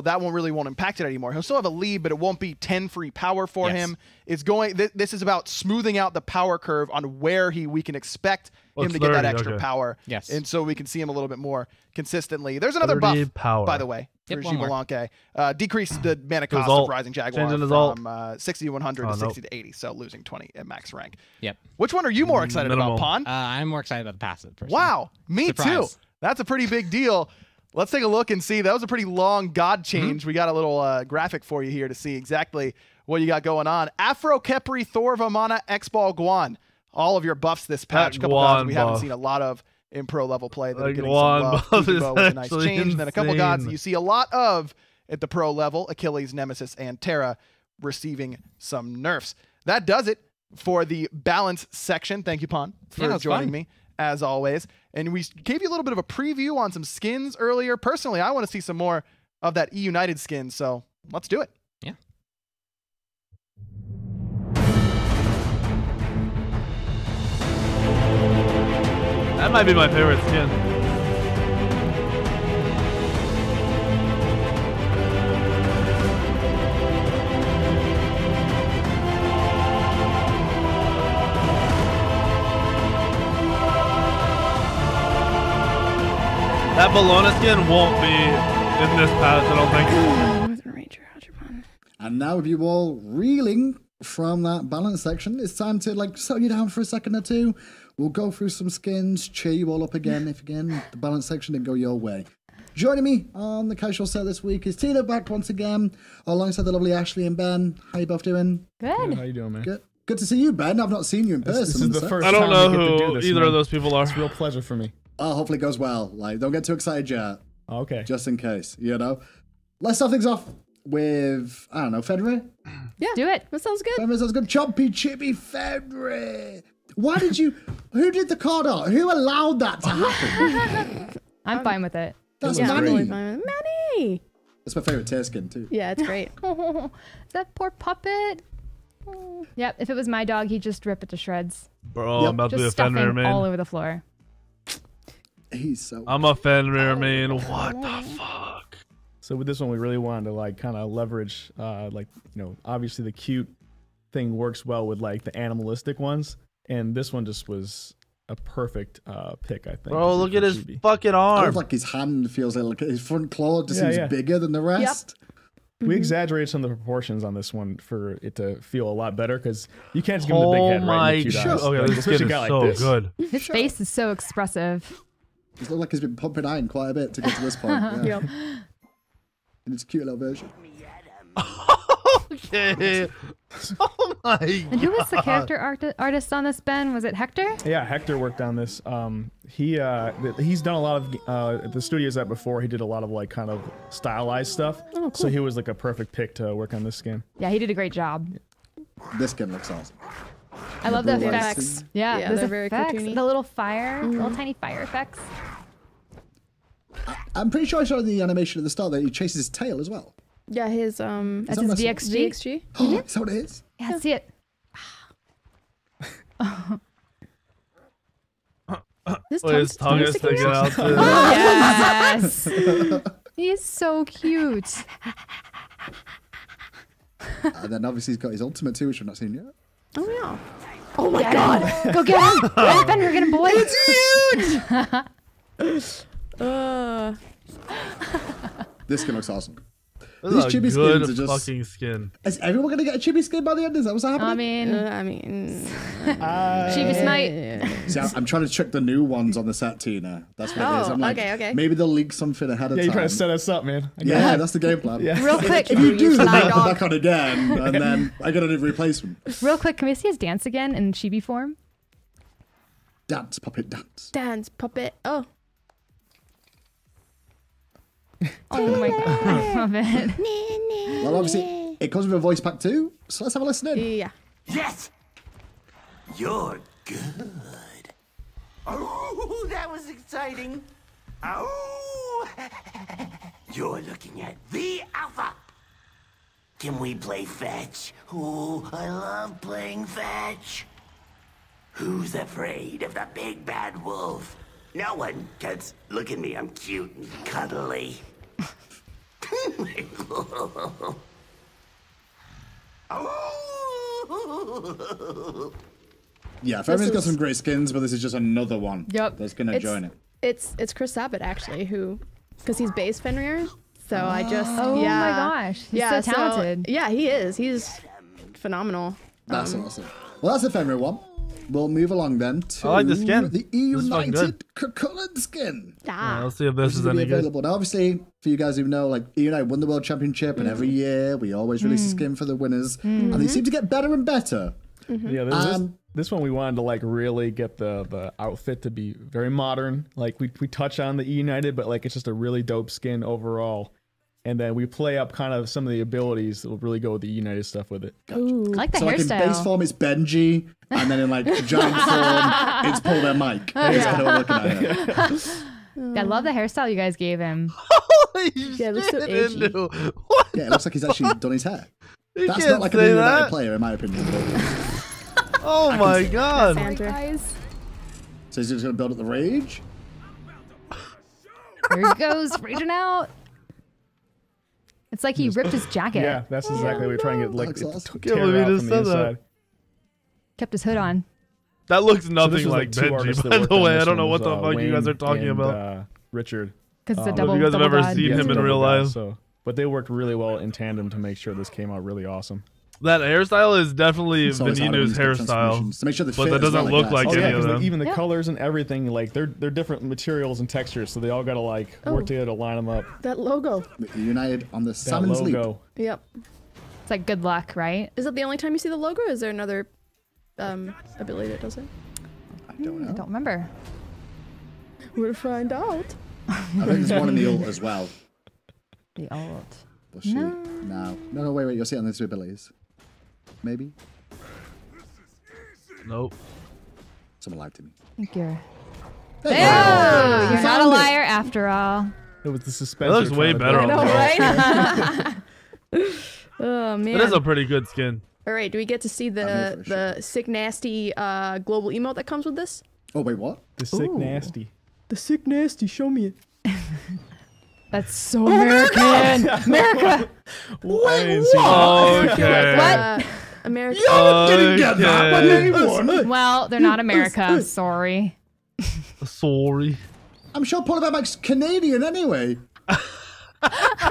J: that won't impact it anymore. He'll still have a lead, but it won't be 10 free power for him. It's going. This is about smoothing out the power curve on where we can expect him to get that extra power.
K: Yes,
J: and so we can see him a little bit more consistently. There's another buff, by the way, for Xbalanque. Decrease the mana cost of Rising Jaguar from 60 to 100 to 60 to 80, so losing 20 at max rank.
K: Yep.
J: Which one are you more excited about, Pon?
K: I'm more excited about the passive. Personally.
J: Wow, me too. That's a pretty big deal. Let's take a look and see. That was a pretty long god change. We got a little graphic for you here to see exactly what you got going on. Afro Kepri, Thor Vamana, X-Ball, Guan. All of your buffs this patch. A couple gods we haven't seen a lot of in pro level play that are getting some love. Kuzubo with a nice change. And then a couple gods that you see a lot of at the pro level. Achilles, Nemesis, and Terra receiving some nerfs. That does it for the balance section. Thank you, Pon, for joining me, as always. And we gave you a little bit of a preview on some skins earlier. Personally, I want to see some more of that E-United skin, so let's do it.
K: Yeah.
F: That might be my favorite skin. That Bologna skin won't be in this patch, I don't think.
E: And now with you all reeling from that balance section, it's time to settle you down for a second or two. We'll go through some skins, cheer you all up again if again the balance section didn't go your way. Joining me on the casual set this week is Tina back once again, alongside the lovely Ashley and Ben. How you both doing?
L: Good.
F: How you doing, man?
E: Good to see you, Ben. I've not seen you in person.
F: This is the first I don't know who either of those people are.
I: It's a real pleasure for me.
E: Oh, hopefully it goes well. Don't get too excited yet.
I: Okay.
E: Just in case, Let's start things off with, I don't know, Fenrir?
L: Yeah. Do it. That sounds good.
E: Fenrir sounds good. Chompy Chippy Fenrir. Who did the card art? Who allowed that to happen?
L: I'm fine with it.
E: That's
H: Manny.
E: Manny. That's my favorite tear skin too.
H: Yeah, it's great.
L: That poor puppet. Yep, if it was my dog, he'd just rip it to shreds.
F: Bro, I'm about to be a Fenrir main.
L: All over the floor.
F: I'm a Fenrir main. What the fuck?
I: So with this one, we really wanted to kind of leverage, obviously the cute thing works well with the animalistic ones, and this one just was a perfect pick, I think.
F: Bro, look at his fucking arm.
E: His hand feels his front claw just seems bigger than the rest.
L: Yep.
I: We exaggerated some of the proportions on this one for it to feel a lot better because you can't just give him the big head right in the cute eyes.
F: Okay, this skin is so good.
L: His face is so expressive.
E: It looks like he's been pumping iron quite a bit to get to this point. Yeah. In its cute little version.
F: Okay. Oh my god.
L: And who was the character artist on this, Ben? Was it Hector?
I: Yeah, Hector worked on this. He's done a lot of the studios that before. He did a lot of kind of stylized stuff. Oh, cool. So he was a perfect pick to work on this skin.
L: Yeah, he did a great job.
E: This skin looks awesome.
L: I love the effects. Yeah,
H: they're very cartoony.
L: The little fire, little tiny fire effects.
E: I'm pretty sure I saw the animation at the start that he chases his tail as well.
H: Yeah, his
L: that's his VXG.
E: Oh, is that what it is?
L: Yeah, see it.
H: His
F: tongue is sticking out too.
L: Yes. He is so cute.
E: And then obviously he's got his ultimate too, which I've not seen yet.
H: Oh yeah.
L: Oh my god. Go get him. Fenrir, get him, boy.
H: It's huge.
E: This skin looks awesome.
F: These
E: chibi skins are just
F: fucking skin.
E: Is everyone gonna get a chibi skin by the end? Is that what's happening?
H: I mean,
L: Chibi Smite.
E: See, I'm trying to trick the new ones on the set, Tina. That's what it is. I'm
H: okay.
E: Maybe they'll leak something ahead of time.
I: Yeah, you're trying to set us up, man.
E: Yeah, that's the game plan.
I: Yeah.
L: Real quick,
E: if you do, then they'll come back on again, and then I got a replacement.
L: Real quick, can we see his dance again in chibi form?
E: Dance, puppet, dance.
H: Dance, puppet. Oh.
L: Oh my god, I love it.
E: Well, obviously, it comes with a voice pack too, so let's have a listen in.
H: Yeah.
M: Yes! You're good. Oh, that was exciting. Oh! You're looking at the Alpha. Can we play fetch? Oh, I love playing fetch. Who's afraid of the big bad wolf? No one, because look at me, I'm cute and cuddly.
E: Yeah, Fenrir's got some great skins, but this is just another one.
H: Yep.
E: That's gonna join it.
H: It's Chris Sabat actually, because he's base Fenrir. So I just
L: my gosh, he's so talented.
H: He is. He's phenomenal.
E: That's awesome. Well, that's the Fenrir one. We'll move along then to
F: I like the skin.
E: the E-United colored skin.
F: Yeah, let's see if this is any good.
E: Available. Now, obviously, for you guys who know, like E-United won the World Championship, and every year we always release a skin for the winners, and they seem to get better and better.
I: Yeah, this one we wanted to like really get the outfit to be very modern. Like we touch on the E-United, but like it's just a really dope skin overall. And then we play up kind of some of the abilities that will really go with the United stuff with it.
L: Ooh, I like the
E: so
L: hairstyle.
E: Like in base form, it's Benji, and then in like giant form, it's Paul Van Mike. It's kind of looking at it.
L: I love the hairstyle you guys gave him.
H: Yeah, it looks so edgy.
E: Yeah, it looks like he's actually done his hair. That's
F: can't
E: not like a
F: say
E: United
F: that.
E: player, in my opinion.
F: Oh my god.
L: Guys.
E: So he's just going to build up the rage?
L: There he goes, raging out. It's like he ripped his jacket.
I: Yeah, that's exactly what we're trying to get like
E: That's awesome.
I: tear
F: Can't believe
I: out
F: you
I: from
F: just
I: the
F: said that.
I: inside.
L: Kept his hood on.
F: That looks
I: So
F: nothing
I: this was,
F: like
I: two artists
F: Benji,
I: that
F: by
I: worked
F: the
I: on
F: way.
I: this
F: I don't know
I: one.
F: what the
I: It was,
F: fuck you guys are
I: Wayne
F: talking
I: and,
F: about.
I: Richard.
L: Because it's a
F: If
L: double.
F: you guys have
L: double
F: ever
L: god.
F: seen
I: Yeah,
F: him in
I: double
F: real
I: guy,
F: life.
I: So, but they worked really well in tandem to make sure this came out really awesome.
F: That hairstyle is definitely
E: It's always hard when
F: Veninu's
E: you get
F: hairstyle,
E: transformations. To make sure they
F: but
E: fit
F: that
E: as well,
F: doesn't look
E: that.
F: like
I: Oh
F: any
I: yeah,
F: of
I: because
F: them.
I: like, even the
H: Yeah.
I: colors and everything, like they're different materials and textures, so they all gotta like work together to line them up.
H: That logo.
E: United on the
I: That
E: Salmon's Leap.
I: logo.
H: Yep.
L: It's like good luck, right?
H: Is that the only time you see the logo? Or is there another ability that does it?
E: I don't know.
L: I don't remember.
H: We'll find out.
E: I think there's one in the ult as well.
L: The ult.
E: Will she? No, wait, you'll see it on the two abilities. Maybe?
F: Nope.
E: Someone lied to me.
L: I think you're.
E: There you
L: Oh,
E: go.
L: you're not a
E: Found it.
L: liar after all.
I: It was the suspense.
F: It looks way better on
H: I know,
F: the
H: right? Oh man.
F: It is a pretty good skin.
H: All right, do we get to see the sick nasty global emote that comes with this?
E: Oh, wait, what?
I: The sick
H: Ooh.
I: nasty.
H: The sick nasty, show me it.
L: That's so American. America.
I: Wait,
F: Okay.
L: What?
H: America.
E: Didn't get that, but they won.
L: Well, they're not America. Sorry.
F: Sorry.
E: I'm sure Paul Van Mike's Canadian anyway.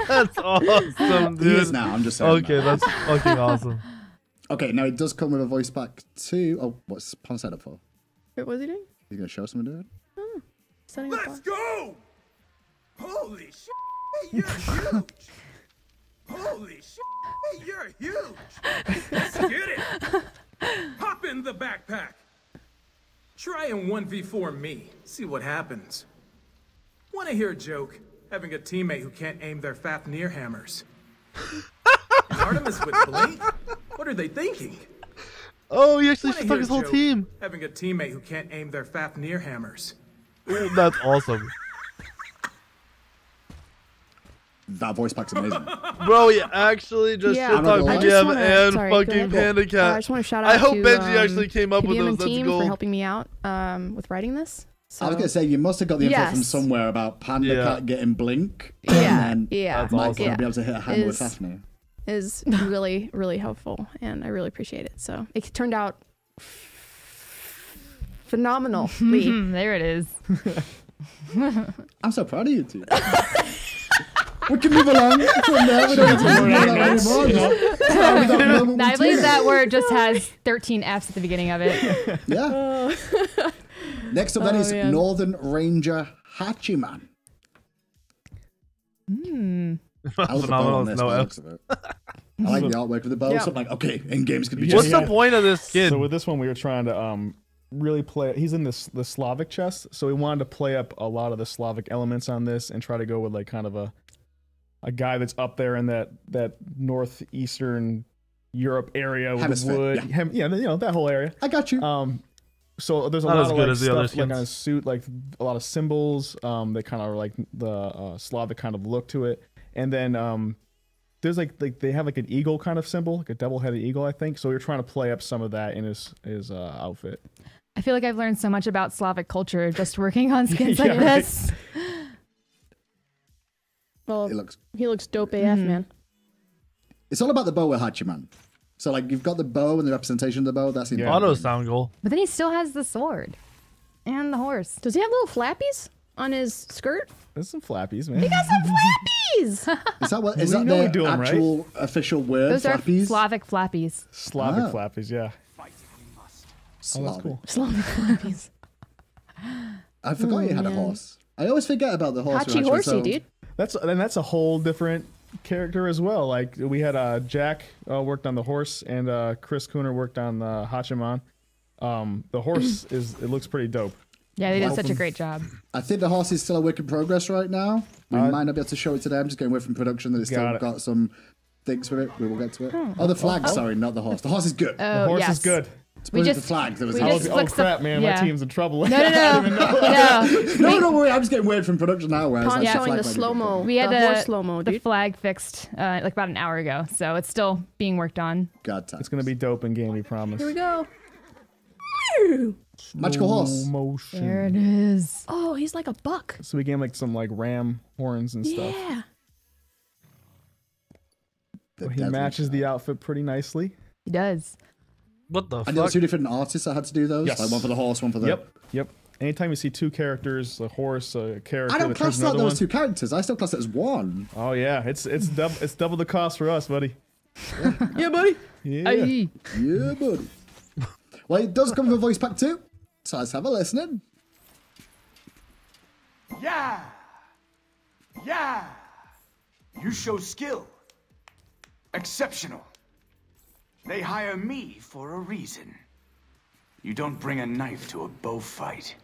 F: That's awesome,
E: He
F: dude.
E: is now, I'm just saying.
F: Okay, that's fucking awesome.
E: Okay, now it does come with a voice pack too. Oh, what's Pon set up for?
H: Wait, what was he doing?
E: He's going to show someone doing it?
H: Setting up
M: Let's go! Holy shit, you're huge! Holy shit, you're huge! Let's get it! Hop in the backpack! Try and 1v4 me, see what happens. Wanna hear a joke? Having a teammate who can't aim their Fafnir hammers. And Artemis with Blink? What are they thinking?
F: Oh, he actually
M: Wanna
F: took
M: hear
F: his
M: a
F: whole
M: joke?
F: team.
M: Having a teammate who can't aim their Fafnir hammers.
F: Ooh, that's awesome.
E: That voice pack's amazing.
F: Bro, you actually just
H: Yeah.
F: shit
E: I'm not
F: talk
E: gonna lie.
F: BGM
H: wanna-
F: and
H: sorry, go
F: fucking
H: ahead.
F: Panda Cat.
H: I just want to shout out
F: I hope
H: to,
F: Benji actually came up with
H: PDM
F: those.
H: and
F: That's
H: team
F: cool.
H: for helping me out with writing this. So.
E: I was going to say, you must have got the info from
H: Yes.
E: somewhere about Panda
F: Yeah.
E: Cat getting Blink.
H: Yeah,
E: And then
H: yeah.
F: That's
E: Mike's
F: awesome.
E: going to be able to hit a hammer with
H: Is-
E: Fafnir.
H: Is really, really helpful, and I really appreciate it. So it turned out phenomenally.
L: There it is.
E: I'm so proud of you two. We can move along from there. We don't need to move along anymore.
L: Now, I believe that word just has 13 F's at the beginning of it.
E: Yeah. Next up then is
H: man.
E: Northern Ranger Hachiman. I love the bow on this.
F: No
E: by the
F: F.
E: looks of it. I like the artwork of the bow.
H: Yeah.
E: So I'm like, okay, in game's gonna be
F: What's
E: just
F: the point of this skin?
I: So with this one, we were trying to really play. He's in the Slavic chest, so we wanted to play up a lot of the Slavic elements on this and try to go with like kind of a guy that's up there in that northeastern Europe area with
E: Hemisphere,
I: the wood.
E: yeah.
I: You know, that whole area.
E: I got you.
I: So there's a
F: Not
I: lot
F: as
I: of
F: good
I: like
F: as the other
I: stuff like
F: skins.
I: on his suit, like a lot of symbols. They kind of are like the Slavic kind of look to it, and then there's like they have like an eagle kind of symbol, like a double-headed eagle, I think. So we were trying to play up some of that in his outfit.
L: I feel like I've learned so much about Slavic culture just working on skins
I: Yeah,
L: like
I: right.
L: this.
H: Well,
E: It
H: he looks dope AF, man.
E: It's all about the bow with Hachiman. So like you've got the bow and the representation of the bow. That's the important
F: Auto
E: thing.
F: sound goal.
L: But then he still has the sword and the horse.
H: Does he have little flappies on his skirt?
I: There's some flappies, man.
H: He got some flappies.
E: Is that what?
I: We
E: Is that
I: know we
E: the
I: do 'em, right?
E: actual official word?
L: Those are
E: Flappies.
L: Slavic flappies.
I: Slavic
E: Ah.
I: flappies, yeah.
E: Slavic.
F: that's cool.
H: Slavic flappies.
E: I forgot you had a horse. I always forget about the horse.
H: Hachi horsey, dude.
F: That's a whole different character as well. Like we had Jack worked on the horse, and Chris Cooner worked on the Hachiman. The horse it looks pretty dope.
L: Yeah, they did such a great job.
E: I think the horse is still a work in progress right now. We might not be able to show it today. I'm just getting away from production that it's still got some things with it. We will get to it. Oh, the flag. Sorry, not the horse. The horse is good.
F: The horse is good.
E: We just the flag. There was
F: crap, man! My team's in trouble.
L: No.
E: No, don't worry. I'm just getting weird from production now. Where
H: Pond showing the slow mo.
L: We had
H: the slow mo.
L: The flag fixed like about an hour ago, so it's still being worked on.
F: It's gonna be dope in game. We promise.
H: Here we go.
E: Magical horse.
F: Motion.
L: There it is.
H: Oh, he's like a buck.
F: So we gained like some ram horns and stuff.
H: Yeah.
F: Well, he matches the outfit pretty nicely.
L: He does.
F: What the
E: fuck? I know 2 different artists that had to do those.
F: Yes.
E: Like one for the horse, one for the...
F: Yep. Anytime you see 2 characters, a horse, a character...
E: I don't class out those 2 characters. I still class it as 1.
F: Oh, yeah. It's double the cost for us, buddy.
E: Yeah, buddy.
F: Yeah.
E: Aye. Yeah, buddy. Well, it does come with a voice pack too. So let's have a listen.
M: Yeah! Yeah! You show skill. Exceptional. They hire me for a reason. You don't bring a knife to a bow fight.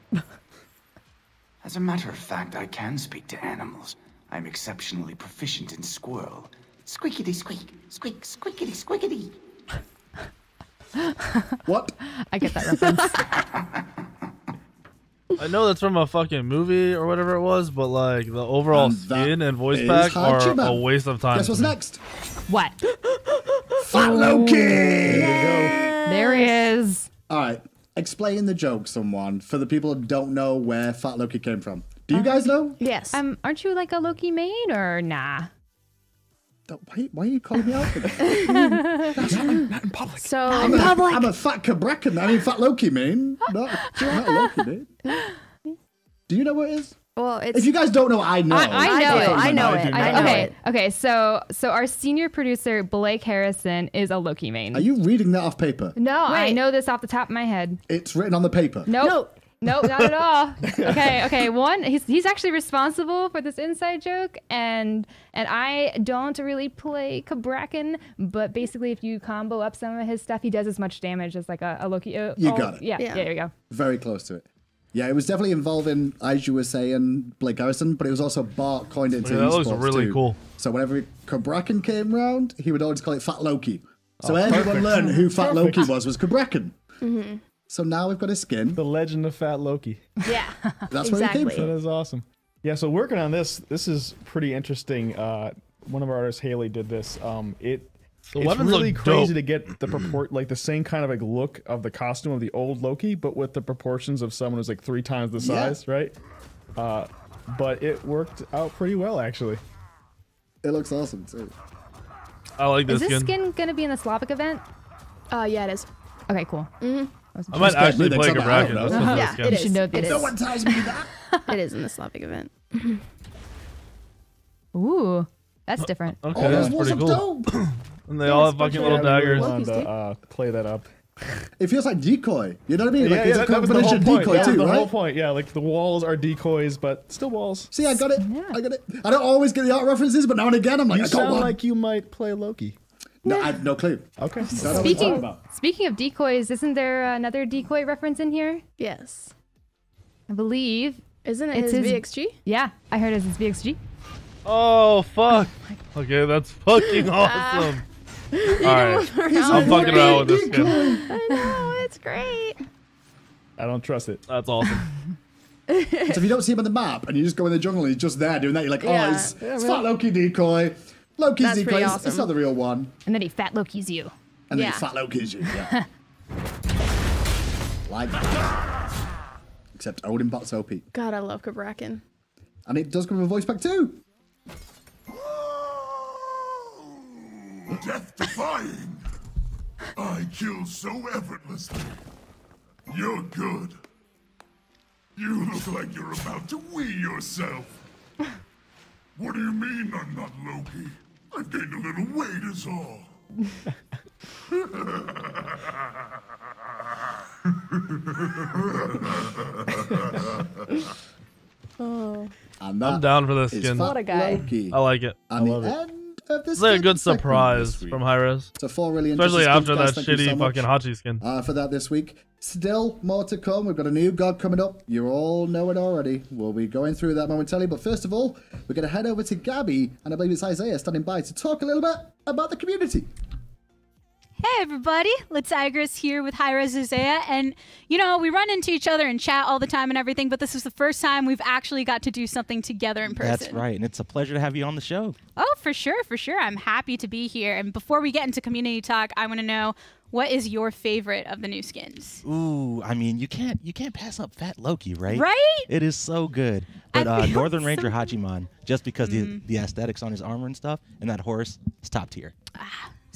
M: As a matter of fact, I can speak to animals. I'm exceptionally proficient in squirrel. Squeakity squeak, squeak, squeakity squeakity.
E: What?
L: I get that reference.
F: I know that's from a fucking movie or whatever it was, but like the overall skin and voice pack are a waste of time.
E: Guess what's next?
L: What?
E: Fat Loki!
L: There he is.
E: All right. Explain the joke, someone, for the people who don't know where Fat Loki came from. Do you guys know?
H: Yes.
L: Aren't you like a Loki main or nah?
E: Why are you calling me out for that?
F: That's not in public.
H: So
E: I'm a fat Cabrakan. I mean, Fat Loki, man. Not a Loki, man. Do you know what it is?
H: Well, it's...
E: If you guys don't know, I know.
L: I know
H: it.
L: Okay. So our senior producer Blake Harrison is a Loki main.
E: Are you reading that off paper?
L: No, I know this off the top of my head.
E: It's written on the paper.
L: Nope. No, not at all. Okay. One, he's actually responsible for this inside joke, and I don't really play Cabrakan, but basically, if you combo up some of his stuff, he does as much damage as like a Loki.
E: You got it.
L: Yeah, there you go.
E: Very close to it. Yeah, it was definitely involving, as you were saying, Blake Harrison, but it was also Bart coined it into
F: that
E: eSports
F: looks really
E: too.
F: cool.
E: So whenever Cabrakan came round, he would always call it Fat Loki. So everyone learned who Fat Loki was Cabrakan. Mm-hmm. So now we've got his skin.
F: The legend of Fat Loki.
H: Yeah,
E: that's where he came from.
F: That is awesome. Yeah, so working on this is pretty interesting. One of our artists, Haley, did this. It's really crazy to get the the same kind of like look of the costume of the old Loki, but with the proportions of someone who's like 3 times the size, right? But it worked out pretty well, actually.
E: It looks awesome too.
F: I like this
L: skin.
F: skin.
L: Is this skin gonna be in the Slavic event?
H: Yeah, it is.
L: Okay, cool.
H: Mm-hmm.
F: I might actually play Cabrakan.
H: Yeah, it is.
L: You should know this.
E: No one tells me that.
H: It is in the Slavic event.
L: Ooh, that's different.
F: Okay, that's pretty cool. And they all have fucking little daggers.
E: Play that up. It feels like decoy. You know what I mean? Like it's a
F: that was the
E: combination
F: whole
E: of
F: point.
E: decoy too,
F: the
E: right?
F: whole point. Yeah, like the walls are decoys, but still walls.
E: See, I got it. I got it. I don't always get the art references, but now and again, I'm like,
F: You
E: I got
F: sound
E: one.
F: like you might play Loki.
E: No, I have no clue.
F: Okay.
L: Speaking of decoys, isn't there another decoy reference in here?
H: Yes.
L: I believe.
H: Isn't it his VXG?
L: Yeah, I heard it's his VXG.
F: Oh, fuck. Okay, that's fucking awesome. Alright. I'm fucking around with this skin.
H: I know, it's great.
F: I don't trust it. That's awesome.
E: So if you don't see him on the map and you just go in the jungle and he's just there doing that, you're like, oh, it's Fat Loki decoy. Loki's
L: That's
E: decoy.
L: pretty
E: It's
L: awesome.
E: not the real one.
L: And then he Fat Loki's you.
E: And then he Fat Loki's you. Yeah. Like that. Except Odin Bot's OP.
H: God, I love Cabrakan.
E: And it does come with a voice pack too.
N: Death defying. I kill so effortlessly. You're good. You look like you're about to wee yourself. What do you mean I'm not Loki? I've gained a little weight is all.
H: Oh.
E: And
O: I'm down for this skin.
H: What a guy.
E: LOKI.
O: I like it.
E: And
O: I love
E: the
O: it.
E: end of this
O: It's like a good
E: segment
O: surprise
E: this week.
O: from Hi-Rez.
E: So 4 really
O: Especially
E: interesting
O: after
E: skins,
O: that
E: guys. Thank you
O: shitty
E: so much.
O: fucking Hachi skin.
E: For that this week. Still more to come. We've got a new god coming up. You all know it already. We'll be going through that momentarily. But first of all, we're going to head over to Gabby, and I believe it's Isaiah standing by to talk a little bit about the community.
P: Hey everybody, Let's Igris here with Hi-Rez Isaiah, and you know, we run into each other and chat all the time and everything, but this is the first time we've actually got to do something together in person.
Q: That's right, and it's a pleasure to have you on the show.
P: Oh, for sure. I'm happy to be here. And before we get into community talk, I want to know, what is your favorite of the new skins?
Q: Ooh, I mean, you can't pass up Fat Loki, right?
P: Right?
Q: It is so good. But
P: I feel
Q: Northern Ranger
P: so-
Q: Hachimon, just because the aesthetics on his armor and stuff, and that horse is top tier.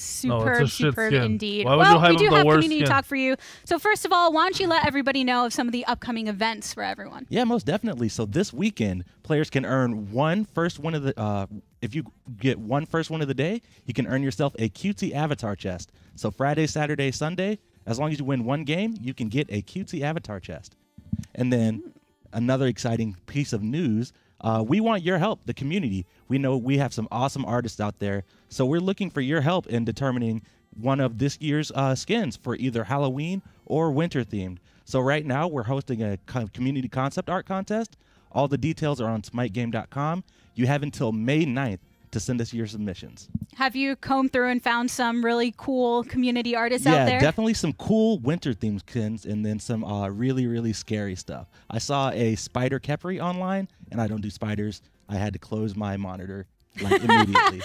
P: Superb
O: skin.
P: indeed.
O: Why would you hype
P: we do
O: up the
P: have
O: worst
P: community
O: skin?
P: talk for you. So first of all, why don't you let everybody know of some of the upcoming events for everyone?
Q: Yeah, most definitely. So this weekend, players can earn one first win of the. If you get one first win of the day, you can earn yourself a cutesy avatar chest. So Friday, Saturday, Sunday, as long as you win one game, you can get a cutesy avatar chest. And then another exciting piece of news. We want your help, the community. We know we have some awesome artists out there, so we're looking for your help in determining one of this year's skins for either Halloween or winter themed. So right now we're hosting a community concept art contest. All the details are on smitegame.com. You have until May 9th to send us your submissions.
P: Have you combed through and found some really cool community artists out there?
Q: Yeah, definitely some cool winter themed skins, and then some really, really scary stuff. I saw a spider Kepri online, and I don't do spiders. I had to close my monitor like immediately.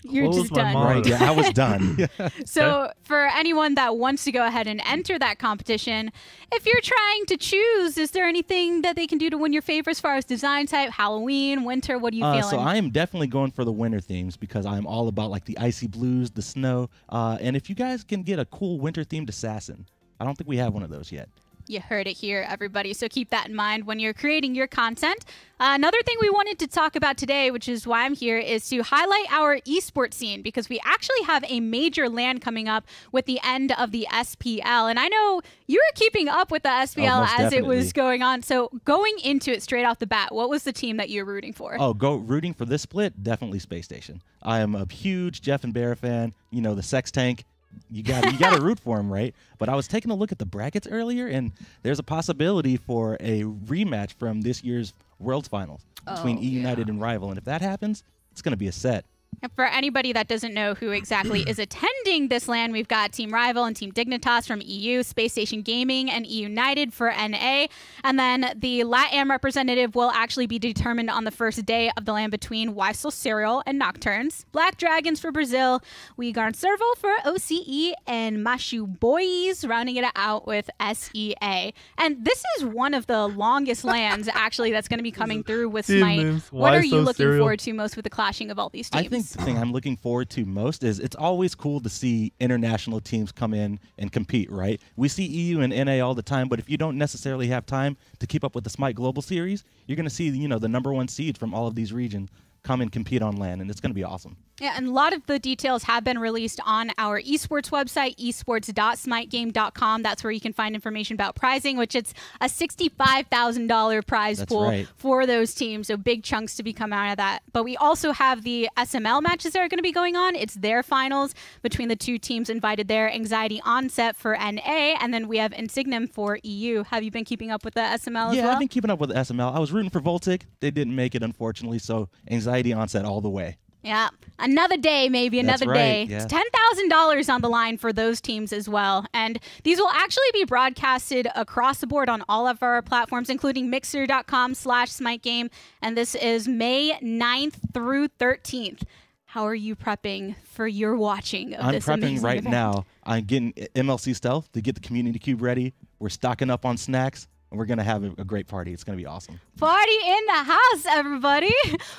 P: You're just done.
Q: Right, yeah, I was done.
P: So for anyone that wants to go ahead and enter that competition, if you're trying to choose, is there anything that they can do to win your favor as far as design type, Halloween, winter? What are you feeling?
Q: So I am definitely going for the winter themes because I'm all about like the icy blues, the snow, and if you guys can get a cool winter themed assassin. I don't think we have one of those yet.
P: You heard it here, everybody. So keep that in mind when you're creating your content. Another thing we wanted to talk about today, which is why I'm here, is to highlight our esports scene, because we actually have a major LAN coming up with the end of the SPL. And I know you were keeping up with the SPL as it was going on. So going into it straight off the bat, what was the team that you were rooting for?
Q: Oh, rooting for this split? Definitely Space Station. I am a huge Jeff and Bear fan. You know, the sex tank. You got to root for him, right? But I was taking a look at the brackets earlier, and there's a possibility for a rematch from this year's Worlds Finals between E United and Rival. And if that happens, it's going to be a set.
P: And for anybody that doesn't know who exactly is attending this LAN, we've got Team Rival and Team Dignitas from EU, Space Station Gaming, and E United for NA. And then the LATAM representative will actually be determined on the first day of the LAN between Weissel Serial and Nocturnes, Black Dragons for Brazil, Uyghur Serval for OCE, and Mashu Boys rounding it out with SEA. And this is one of the longest LANs actually that's going to be coming through with Smite. What are you looking forward to most with the clashing of all these teams?
Q: I think the thing I'm looking forward to most is it's always cool to see international teams come in and compete, right? We see EU and NA all the time, but if you don't necessarily have time to keep up with the Smite Global Series, you're going to see, the number one seed from all of these regions come and compete on LAN, and it's going to be awesome.
P: Yeah, and a lot of the details have been released on our esports website, esports.smitegame.com. That's where you can find information about prizing, which it's a $65,000 prize pool for those teams. So big chunks to be coming out of that. But we also have the SML matches that are going to be going on. It's their finals between the two teams invited there. Anxiety Onset for NA, and then we have Insignum for EU. Have you been keeping up with the SML as well?
Q: Yeah, I've been keeping up with the SML. I was rooting for Voltic. They didn't make it, unfortunately, so Anxiety Onset all the way.
P: Yeah, another day, maybe another day.
Q: Yeah.
P: It's $10,000 on the line for those teams as well. And these will actually be broadcasted across the board on all of our platforms, including mixer.com/SmiteGame. And this is May 9th through 13th. How are you prepping for your watching of this amazing
Q: I'm prepping right
P: event?
Q: now. I'm getting MLC Stealth to get the community cube ready. We're stocking up on snacks, and we're going to have a great party. It's going to be awesome.
P: Party in the house, everybody.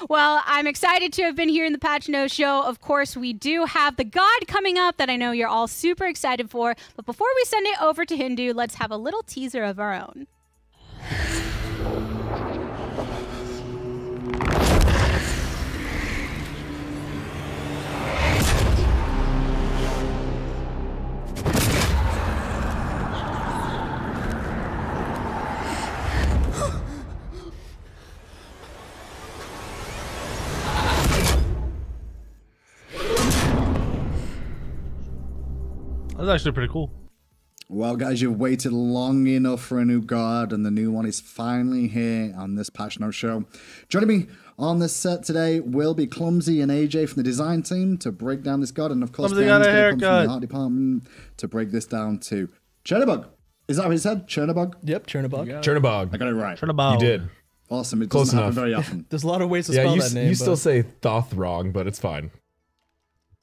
P: Well, I'm excited to have been here in the Patch No Show. Of course, we do have the God coming up that I know you're all super excited for. But before we send it over to Hindu, let's have a little teaser of our own.
O: That's actually pretty cool.
E: Well, guys, you've waited long enough for a new god, and the new one is finally here on this Patch Note show. Joining me on the set today will be Clumsy and AJ from the design team to break down this god, and of course,
O: Clumsy
E: Ben's
O: got a
E: going to come from
O: haircut.
E: the art department to break this down too. Chernobog. Is that what he said? Chernobog?
R: Yep, Chernobog.
I: Chernobog.
E: I got it right.
O: Chernobog.
I: You did.
E: Awesome. It
I: Close
E: doesn't happen
I: enough.
E: very often.
R: There's a lot of ways to spell that name.
I: You still say Thoth wrong, but it's fine.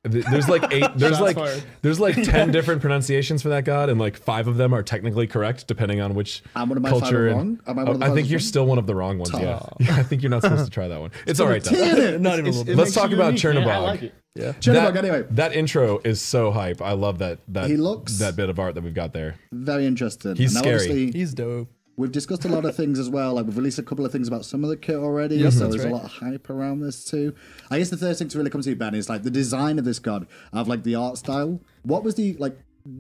I: There's like 8. There's like 10 different pronunciations for that god, and like 5 of them are technically correct, depending on which
E: Am one of my
I: culture.
E: 5 wrong? Am I one of the
I: I think
E: 5
I: you're
E: wrong?
I: still one of the wrong ones. Yeah. I think you're not supposed to try that one. It's all right though.
R: Not even a little bit.
I: Let's talk about Chernobog.
O: I like it.
R: Yeah.
E: Chernobog, anyway.
I: That intro is so hype. I love that.
E: He looks
I: that bit of art that we've got there.
E: Very interesting.
I: He's
E: And
I: scary.
E: obviously,
R: He's dope.
E: we've discussed a lot of things as well. Like we've released a couple of things about some of the kit already,
R: Yes,
E: so
R: that's
E: there's
R: right.
E: a lot of hype around this too. I guess the first thing to really come to you, Ben, is like the design of this god, of like the art style. What was the like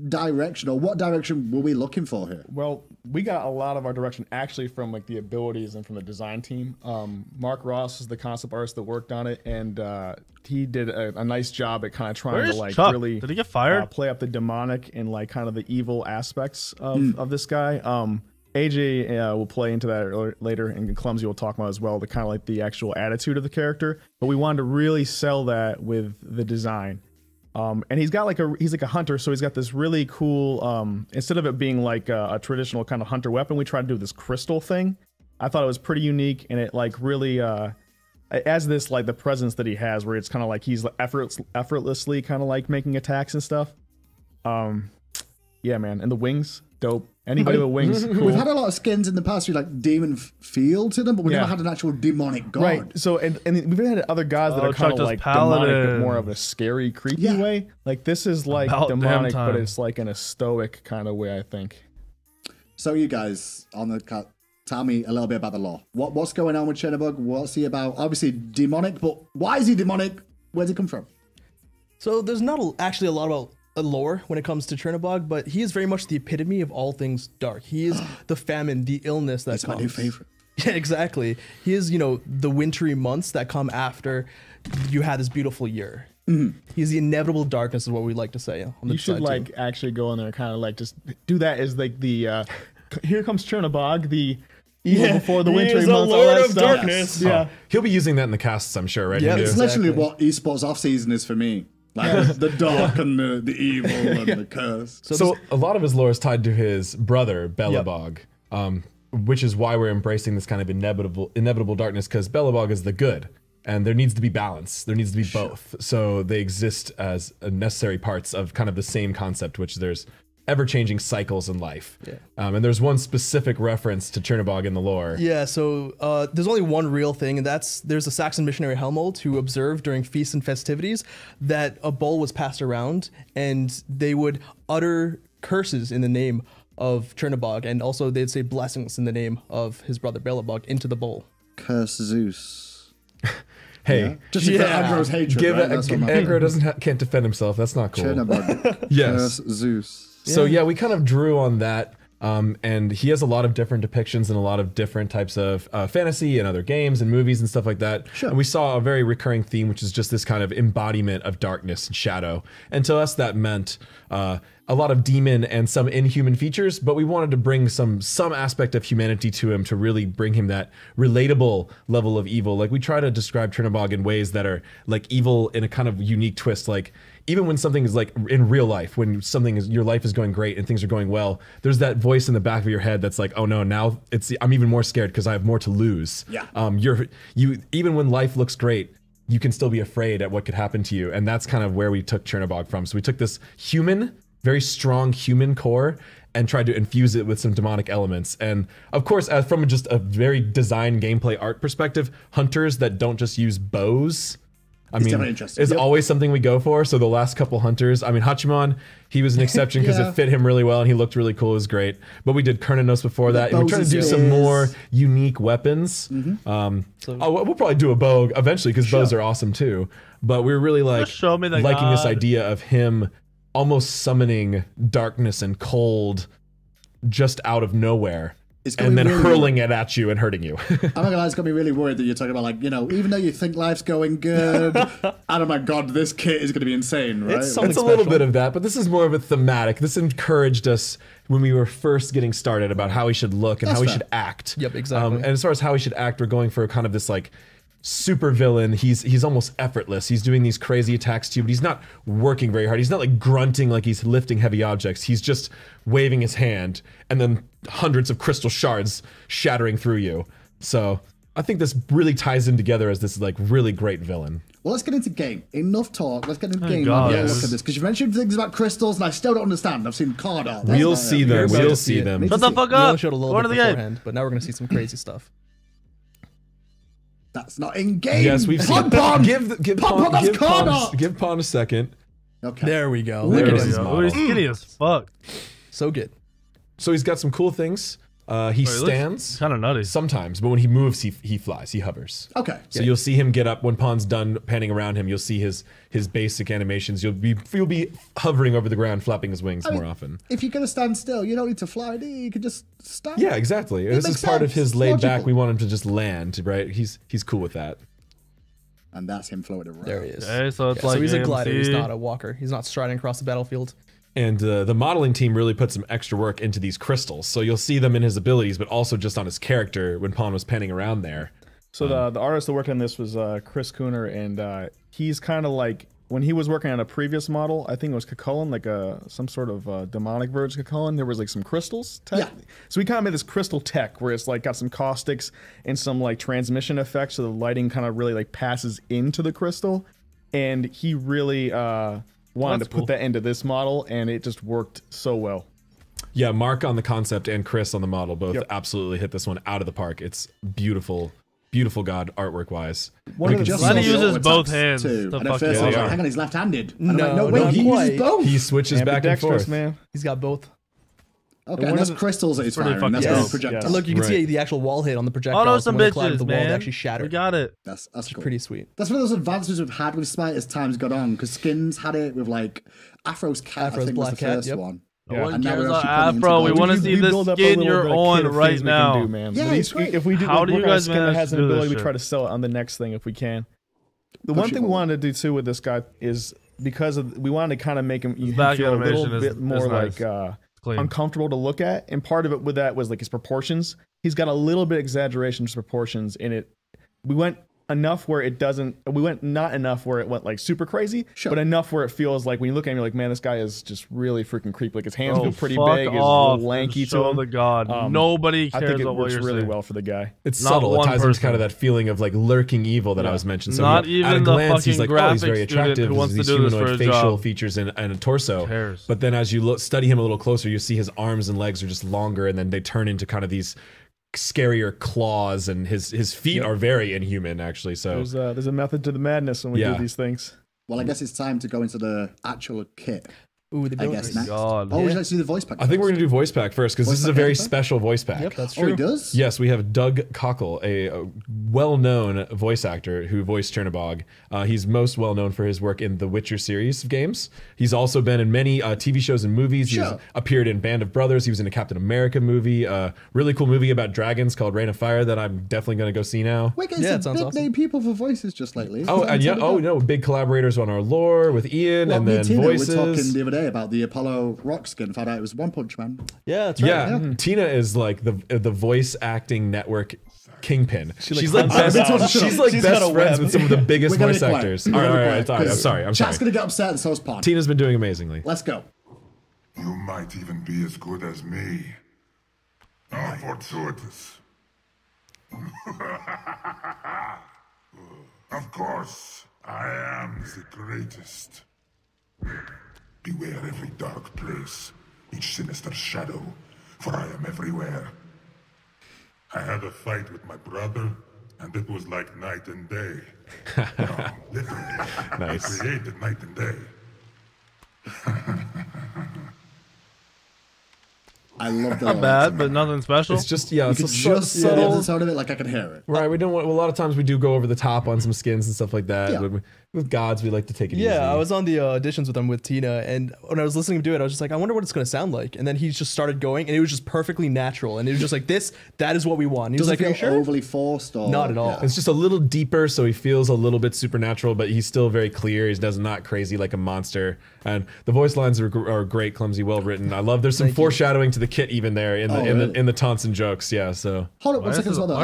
E: direction, or what direction were we looking for here?
F: Well, we got a lot of our direction actually from like the abilities and from the design team. Mark Ross is the concept artist that worked on it, and he did a nice job at kind of trying
O: Where's
F: to like
O: Chuck?
F: really
O: Did he get fired?
F: play up the demonic and like kind of the evil aspects of this guy. AJ will play into that later, and Clumsy will talk about as well, the kind of like the actual attitude of the character. But we wanted to really sell that with the design. And he's got he's like a hunter, so he's got this really cool, instead of it being like a traditional kind of hunter weapon, we tried to do this crystal thing. I thought it was pretty unique, and it like really, it adds this like the presence that he has, where it's kind of like he's effortlessly kind of like making attacks and stuff. Yeah, man, and the wings, dope. Anybody with wings, cool.
E: We've had a lot of skins in the past with like demon feel to them, but we never had an actual demonic god.
F: Right. So and we've had other gods that are kind of like demonic, but more of a scary, creepy way. Like this is like
O: About damn
F: demonic,
O: time.
F: but it's like in a stoic kind of way, I think.
E: So you guys on the cut, tell me a little bit about the lore. What's going on with Chernobog? What's he about? Obviously demonic, but why is he demonic? Where's he come from?
R: So there's not actually a lot about lore when it comes to Chernobog, but he is very much the epitome of all things dark. He is the famine, the illness that
E: That's
R: comes.
E: my new favorite.
R: Yeah, exactly. He is, the wintry months that come after you had this beautiful year.
E: Mm-hmm.
R: He's the inevitable darkness, is what we like to say. On the
F: You should
R: side,
F: like
R: too.
F: actually go in there and kind of like just do that as like the here comes Chernobog, the evil before the wintry
R: is
F: months,
R: a
F: all
R: lord
F: that
R: of
F: stuff.
R: darkness.
F: Yeah.
I: He'll be using that in the casts, I'm sure, right?
R: Yeah,
I: Hindu?
E: It's literally what esports off season is for me. Like the dark and the evil and the curse.
I: So a lot of his lore is tied to his brother Belobog, which is why we're embracing this kind of inevitable darkness, because Belobog is the good, and there needs to be balance. There needs to be both. So they exist as necessary parts of kind of the same concept, which there's ever-changing cycles in life.
R: Yeah.
I: And there's one specific reference to Chernobog in the lore.
R: Yeah, so there's only one real thing, and there's a Saxon missionary Helmold who observed during feasts and festivities that a bowl was passed around, and they would utter curses in the name of Chernobog, and also they'd say blessings in the name of his brother Belobog into the bowl.
E: Curse Zeus.
I: Hey,
E: Yeah. Just for Agro's hatred,
I: give
E: right? That's what I'm
I: Agro can't defend himself. That's not cool.
E: Chernobog.
I: Yes.
E: Curse Zeus.
I: So yeah, we kind of drew on that, and he has a lot of different depictions and a lot of different types of fantasy and other games and movies and stuff like that.
E: Sure.
I: And we saw a very recurring theme, which is just this kind of embodiment of darkness and shadow. And to us, that meant a lot of demon and some inhuman features, but we wanted to bring some aspect of humanity to him to really bring him that relatable level of evil. Like we try to describe Chernobog in ways that are like evil in a kind of unique twist. Like even when something is like in real life, when your life is going great and things are going well, there's that voice in the back of your head that's like, oh no, now I'm even more scared because I have more to lose.
E: Yeah.
I: Even when life looks great, you can still be afraid at what could happen to you. And that's kind of where we took Chernobog from. So we took this very strong human core and tried to infuse it with some demonic elements. And of course, from just a very design gameplay art perspective, hunters that don't just use bows, is always something we go for. So the last couple hunters, Hachiman, he was an exception because
E: Yeah.
I: it fit him really well and he looked really cool. It was great. But we did Kernanos before that, and we tried to do some more unique weapons. We'll probably do a bow eventually because bows are awesome too. But we were really like
O: show me the
I: liking this
O: god.
I: idea of him almost summoning darkness and cold just out of nowhere. and then hurling it at you and hurting you.
E: I'm not gonna lie, it's gonna be really worried that you're talking about, like, you know, even though you think life's going good, and oh my god, this kit is gonna be insane, right?
I: It's a little bit of that, but this is more of a thematic. This encouraged us when we were first getting started about how we should look and how we should act.
R: Yep, exactly.
I: And as far as how we should act, we're going for kind of this like super villain. He's almost effortless. He's doing these crazy attacks to you, but he's not working very hard. He's not like grunting like he's lifting heavy objects. He's just waving his hand and then hundreds of crystal shards shattering through you. So I think this really ties him together as this like really great villain.
E: Well, let's get into game. Enough talk. Let's get into game.
I: God.
E: Look
I: Yes.
E: at this, because you mentioned things about crystals, and I still don't understand. I've seen card art.
I: We'll see them. We'll see them.
R: Shut the fuck up. We only showed a little bit beforehand, but now we're gonna see some crazy stuff.
E: That's not in game.
I: Yes, we've seen.
E: Pon.
I: Give Pawn a second.
E: Okay.
R: There we go.
I: There
R: Look at
I: is
R: his
I: his
R: model.
I: model.
O: He's skinny as fuck.
R: So good.
I: So he's got some cool things. He stands
O: kind of nutty
I: sometimes, but when he moves, he flies. He hovers.
E: Okay.
I: So you'll see him get up when Pawn's done panning around him. You'll see his basic animations. You'll be hovering over the ground, flapping his wings more often.
E: If you're gonna stand still, you don't need to fly, do you? You can just stand.
I: Yeah, exactly. This is part of his laid back. We want him to just land, right? He's cool with that.
E: And that's him floating around.
R: There he is.
O: Okay, so it's
R: So
O: like
R: he's a glider. He's
O: AMC.
R: not a walker. He's not striding across the battlefield.
I: And the modeling team really put some extra work into these crystals. So you'll see them in his abilities, but also just on his character when Pawn was panning around there.
F: So the artist that worked on this was Chris Cooner, and he's kind of like, when he was working on a previous model, I think it was Cucullin, like some sort of demonic version of Cucullin, there was like some crystals tech.
E: Yeah.
F: So we kind of made this crystal tech where it's like got some caustics and some like transmission effects, so the lighting kind of really like passes into the crystal. And he really wanted to put that into this model, and it just worked so well.
I: Yeah, Mark on the concept and Chris on the model both absolutely hit this one out of the park. It's beautiful. Beautiful God, artwork wise.
O: Lenny uses both hands.
E: Too.
O: To
E: And at
O: fuck
E: first
O: you
E: I was
O: up.
E: like, hang on, he's left-handed. And I'm
R: No,
E: like, no, wait,
R: not
E: he
R: quite.
E: uses both.
I: He switches back and
F: Ambidextrous,
I: forth.
F: man.
R: He's got both.
E: Okay, and that's crystals that he's
O: pretty
E: firing. That's
O: fucking
E: not
O: dope.
E: projectile.
F: Yes.
R: Look, you can
I: Right.
R: see the actual wall hit on the projectile.
O: Auto some
R: when it collided
O: bitches,
R: with the wall,
O: man.
R: it actually shattered.
O: We got it.
E: That's
R: It's
E: cool.
R: pretty sweet.
E: That's one of those advancements we've had with Smite as time's gone on, because Skins had it with like Afro's Cat,
R: Afro's
E: I think
R: Black
E: was the
R: Cat,
E: first
R: yep.
E: one.
O: No one
E: And now
O: cares
E: we're
O: about
E: actually putting it
O: Afro.
E: into
O: We want to
E: gold.
O: see the
F: build up a
O: skin
F: little
O: you're
F: bit of
O: on
F: kid of
O: right
F: things we
O: now.
F: can do, man.
E: Yeah,
F: At least
E: it's great.
F: if we do,
O: How
F: like,
O: do you
F: work on a
O: guys
F: skin that
O: manage
F: has
O: to
F: an
O: do this
F: ability, we
O: shit?
F: try to sell it on the next thing if we can. The
E: Push
F: one
E: it
F: thing we
E: forward.
F: wanted to do too with this guy is because we wanted to kind of make him
O: back
F: feel a little
O: animation
F: bit
O: is
F: more
O: nice.
F: like
O: Clean.
F: uncomfortable to look at, and part of it with that was like his proportions. He's got a little bit exaggeration in his proportions in it. We went enough where it doesn't. We went not enough where it went like super crazy, but enough where it feels like when you look at him, you're like, man, this guy is just really freaking creepy. Like his hands feel pretty
O: fuck
F: big, he's a
O: off
F: little lanky
O: and
F: to
O: show
F: him.
O: the God. Nobody
F: I
O: cares
F: think it
O: about what
F: works
O: you're
F: really
O: saying.
F: well for the guy.
I: It's
O: Not
I: subtle. It
O: one
I: ties into
O: person.
I: kind of that feeling of like lurking evil that I was mentioning. So
O: Not
I: he- at a
O: even the
I: glance, he's
O: fucking
I: like, oh, he's very
O: graphic student
I: attractive.
O: who wants
I: These
O: to do this
I: humanoid
O: for a
I: facial
O: job.
I: features and a torso.
O: Who cares?
I: But then as you study him a little closer, you see his arms and legs are just longer, and then they turn into kind of these scarier claws, and his feet are very inhuman actually. So
F: There's a method to the madness when we do these things.
E: Well, I guess it's time to go into the actual kit.
R: Ooh, the
E: I guess next.
O: God.
E: Oh, would you like to do the voice pack?
I: I think we're gonna do voice pack first because
E: Voice
I: this is a
E: pack
I: very
E: first?
I: special voice pack.
R: Yep, that's
E: Oh,
R: true.
E: he does?
I: Yes, we have Doug Cockle, a well-known voice actor who voiced Chernobog. He's most well-known for his work in the Witcher series of games. He's also been in many TV shows and movies. He's
E: Sure.
I: appeared in Band of Brothers. He was in a Captain America movie. Really cool movie about dragons called Reign of Fire that I'm definitely going to go see now.
E: We're getting
R: Yeah, it
E: some
R: sounds
E: big
R: awesome.
E: name people for voices just lately.
I: Oh, and yeah, no, big collaborators on our lore with Ian,
E: Well,
I: and
E: me
I: then
E: and Tina
I: voices.
E: were talking the other day about the Apollo rock skin. Found out it was One Punch Man.
R: Yeah, that's right.
I: Yeah, Tina is like the voice acting network kingpin. She's
E: like,
I: like best, she's like
E: She's got
I: best
E: a
I: friends
E: web.
I: with some of the biggest
E: We're gonna
I: voice
E: be quiet.
I: actors.
E: We're
I: All right,
E: gonna be
I: all right,
E: quiet,
I: I'm sorry. I'm
E: Chat's
I: sorry.
E: gonna get upset and so's Pond.
I: Tina's been doing amazingly.
E: Let's go.
N: You might even be as good as me. How fortuitous. Of course, I am the greatest. Beware every dark place, each sinister shadow, for I am everywhere. I had a fight with my brother, and it was like night and day. No, literally.
I: Nice.
N: I created night and day.
E: I love that.
O: Not bad, but nothing special.
I: It's just
E: You
I: it's
E: could
I: a
E: just
I: subtle.
E: hear the sound of it, like I can hear it.
I: Right, we don't want. Well, a lot of times we do go over the top on some skins and stuff like that.
E: Yeah.
I: But with gods, we like to take it easy.
R: Yeah, I was on the auditions with him with Tina, and when I was listening to him do it, I was just like, I wonder what it's gonna sound like. And then he just started going, and it was just perfectly natural, and it was just like that is what we want. And he
E: Does
R: was
E: it
R: like, Are you
E: feel
R: sure?
E: overly forced or
R: Not at all.
E: Yeah.
I: It's just a little deeper, so he feels a little bit supernatural, but he's still very clear. He does not crazy like a monster. And the voice lines are great, clumsy, well written. I love. There's some foreshadowing to the kit even there in the taunts and jokes. Yeah, so
E: Hold up one second as well. Though.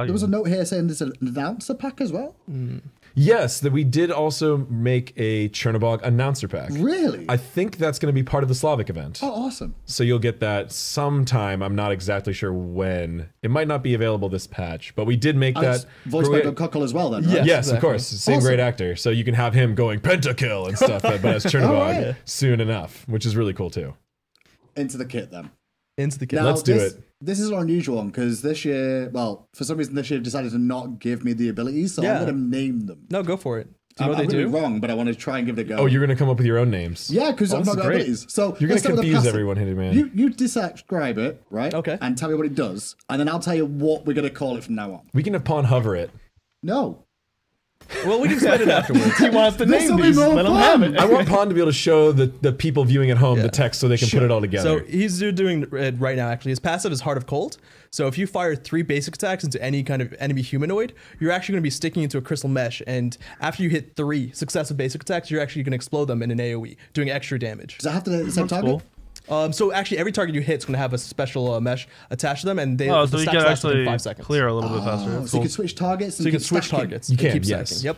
E: There was a note here saying there's an announcer pack as well.
I: yes, that we did also make a Chernobog announcer pack.
E: Really?
I: I think that's going to be part of the Slavic event.
E: Oh, awesome.
I: So you'll get that sometime. I'm not exactly sure when. It might not be available this patch, but we did make that.
E: Voiced by Doug Cockle as well, then, right?
I: Yes, of course. Same great actor. So you can have him going pentakill and stuff, but as Chernobog soon enough, which is really cool too.
E: Into the kit then.
R: Into the kit.
E: Now,
I: Let's do it.
E: This is an unusual one because this year, well, for some reason this year decided to not give me the abilities, so
R: Yeah.
E: I'm going to name them.
R: No, go for it. Do you know
E: I'm
R: what they
E: gonna
R: do?
E: be wrong, but I want to try and give it a go.
I: Oh, you're going to come up with your own names.
E: Yeah, because I've not got abilities. So
I: you're going
E: let's
I: to
E: start with the
I: confuse
E: passive.
I: everyone, Hitty Man.
E: You describe it, right? Okay. And tell me what it does, and then I'll tell you what we're going to call it from now on.
I: We can have Pawn hover it.
E: No.
R: Well, we can spend it afterwards.
F: He wants to
E: This'll
F: name
E: be
F: these.
E: more
F: Let him
E: fun.
F: have it.
I: I want Pawn to be able to show the people viewing at home the text so they can put it all together.
R: So he's doing it right now, actually. His passive is Heart of Cold. So if you fire 3 basic attacks into any kind of enemy humanoid, you're actually going to be sticking into a crystal mesh. And after you hit 3 successive basic attacks, you're actually going to explode them in an AoE, doing extra damage.
E: Does that have to hit the same target?
R: So actually, every target you hit is going to have a special mesh attached to them, and they
O: so
R: the
O: you
R: stacks
O: can
R: last within
O: actually
R: 5 seconds.
O: clear a little bit faster. That's
E: So you
O: cool.
E: can switch targets.
R: So you can switch targets.
I: You
R: and
I: can,
R: keep
I: yes.
R: stacking. Yep.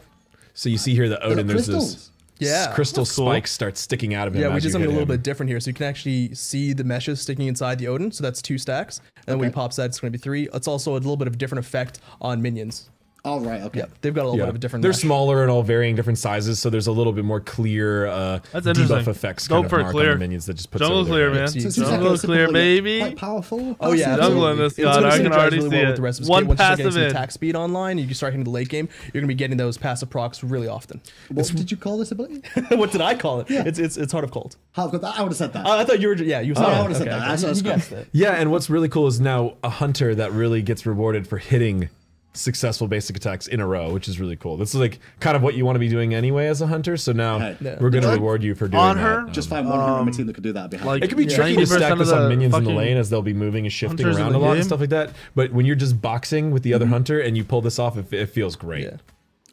I: So you see here that Odin, there's
E: crystals.
I: this crystal spikes start sticking out of him.
R: Yeah, we
I: as
R: did
I: you
R: something a
I: hit
R: little
I: him.
R: bit different here. So you can actually see the meshes sticking inside the Odin. So that's 2 stacks. And then when he pops that, it's going to be 3. It's also a little bit of a different effect on minions.
E: Oh, right, okay.
R: Yeah, they've got a little bit of a different
I: They're
R: mesh.
I: smaller and all varying different sizes, so there's a little bit more clear
O: That's interesting.
I: debuff effects
O: Go
I: kind of
O: for it
I: mark
O: clear.
I: on the minions that just puts
O: Jungle
I: everything
O: clear,
I: right.
O: man.
E: So it seems
O: Jungle
E: like
O: clear, baby.
E: Quite powerful.
R: Oh yeah,
O: Jungle in this god. I can already see it.
R: With the rest of his
O: One
R: kit. Once you start
O: passive
R: getting some
O: in.
R: attack speed online, you can start hitting the late game. You're gonna be getting those passive procs really often.
E: What did you call this ability?
R: What did I call it?
E: Yeah.
R: It's Heart of Cold.
E: How could that? I would have said that.
R: I thought you were. Yeah, you.
E: I would have said that. That's what I was
R: You guessed it.
I: Yeah, and what's really cool is now a hunter that really gets rewarded for hitting successful basic attacks in a row, which is really cool. This is like kind of what you want to be doing anyway as a hunter. So now we're going to reward you for doing
O: On
I: that.
O: her?
E: Just find one on my team that could do that behind.
O: like-
I: It can be tricky to
O: 90%
I: stack this
O: of
I: on
O: the
I: minions in the
O: fucking
I: lane as they'll be moving and shifting
O: hunters in
I: around
O: the
I: a lot
O: game.
I: and stuff like that. But when you're just boxing with the other hunter and you pull this off, it feels great.
R: Yeah.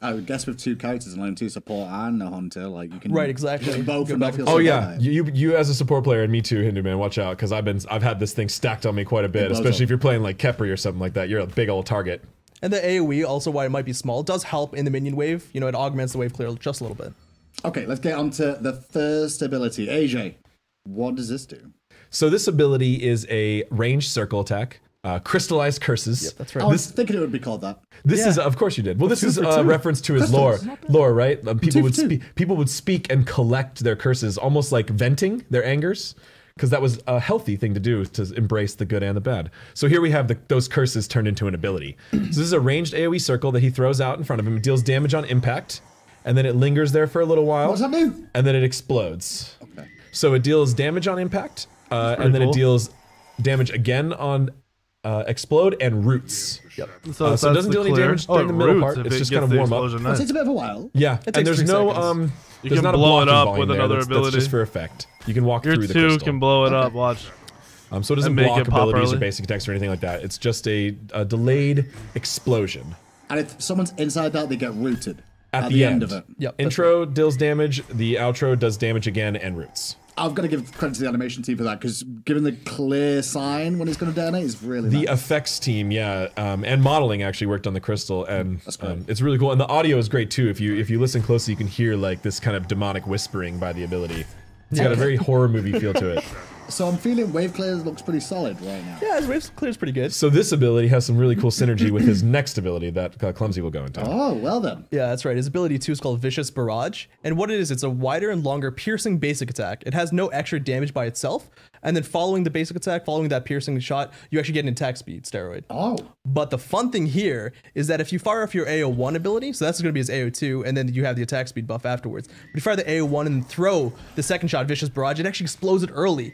E: I would guess with 2 characters and only 2 support and a hunter, like you can
R: Right, exactly.
E: do both
R: Go
E: and
R: back
E: that feels
I: Oh
E: so
I: yeah,
E: good.
I: you as a support player and me too, Hindu man. Watch out, because I've had this thing stacked on me quite a bit,
E: blows
I: especially
E: up.
I: if you're playing like Kepri or something like that. You're a big old target.
R: And the AoE, also why it might be small, does help in the minion wave. You know, it augments the wave clear just a little bit.
E: Okay, let's get on to the first ability. AJ, what does this do?
I: So this ability is a ranged circle attack. Crystallized curses.
R: Yep, that's
E: I
R: right.
E: was thinking it would be called that.
I: This is, of course, you did. Well, this is a reference to his lore. Lore, right? People would speak and collect their curses, almost like venting their angers, because that was a healthy thing to do, to embrace the good and the bad. So here we have those curses turned into an ability. So this is a ranged AoE circle that he throws out in front of him. It deals damage on impact, and then it lingers there for a little while.
E: What's that do?
I: And then it explodes.
E: Okay.
I: So it deals damage on impact, and then it deals damage again on explode and roots.
R: Yep.
I: So it doesn't do any damage during the middle part. It's just kind of warm up.
E: It takes a bit of a while.
I: Yeah,
R: It
I: and
R: takes
I: there's
R: 3
I: no
R: seconds.
O: You
I: there's
O: can
I: not a
O: blow it
I: blocking
O: up
I: volume
O: with
I: there.
O: another
I: That's
O: ability.
I: just for effect. You can walk
O: Your
I: through the
O: 2
I: crystal.
O: can blow it up. Watch.
I: So it doesn't
O: and make
I: block
O: it pop
I: abilities or
O: early.
I: basic attacks or anything like that. It's just a delayed explosion.
E: And if someone's inside that, they get rooted
I: At the
E: end of it.
R: Yep.
I: Intro deals damage. The outro does damage again and roots.
E: I've got to give credit to the animation team for that because given the clear sign when it's going to detonate is really
I: The
E: nice.
I: effects team, and modeling actually worked on the crystal, and
E: That's great.
I: it's really cool. And the audio is great too. If you listen closely, you can hear like this kind of demonic whispering by the ability. It's got a very horror movie feel to it.
E: So I'm feeling wave clear looks pretty solid right now.
R: Yeah, his wave clear is pretty good.
I: So this ability has some really cool synergy with his next ability that Clumsy will go into.
E: Oh, well then.
R: Yeah, that's right. His ability 2 is called Vicious Barrage. And what it is, it's a wider and longer piercing basic attack. It has no extra damage by itself. And then following the basic attack, following that piercing shot, you actually get an attack speed steroid.
E: Oh.
R: But the fun thing here is that if you fire off your AO1 ability, so that's going to be his AO2, and then you have the attack speed buff afterwards. But if you fire the AO1 and throw the second shot, Vicious Barrage, it actually explodes it early.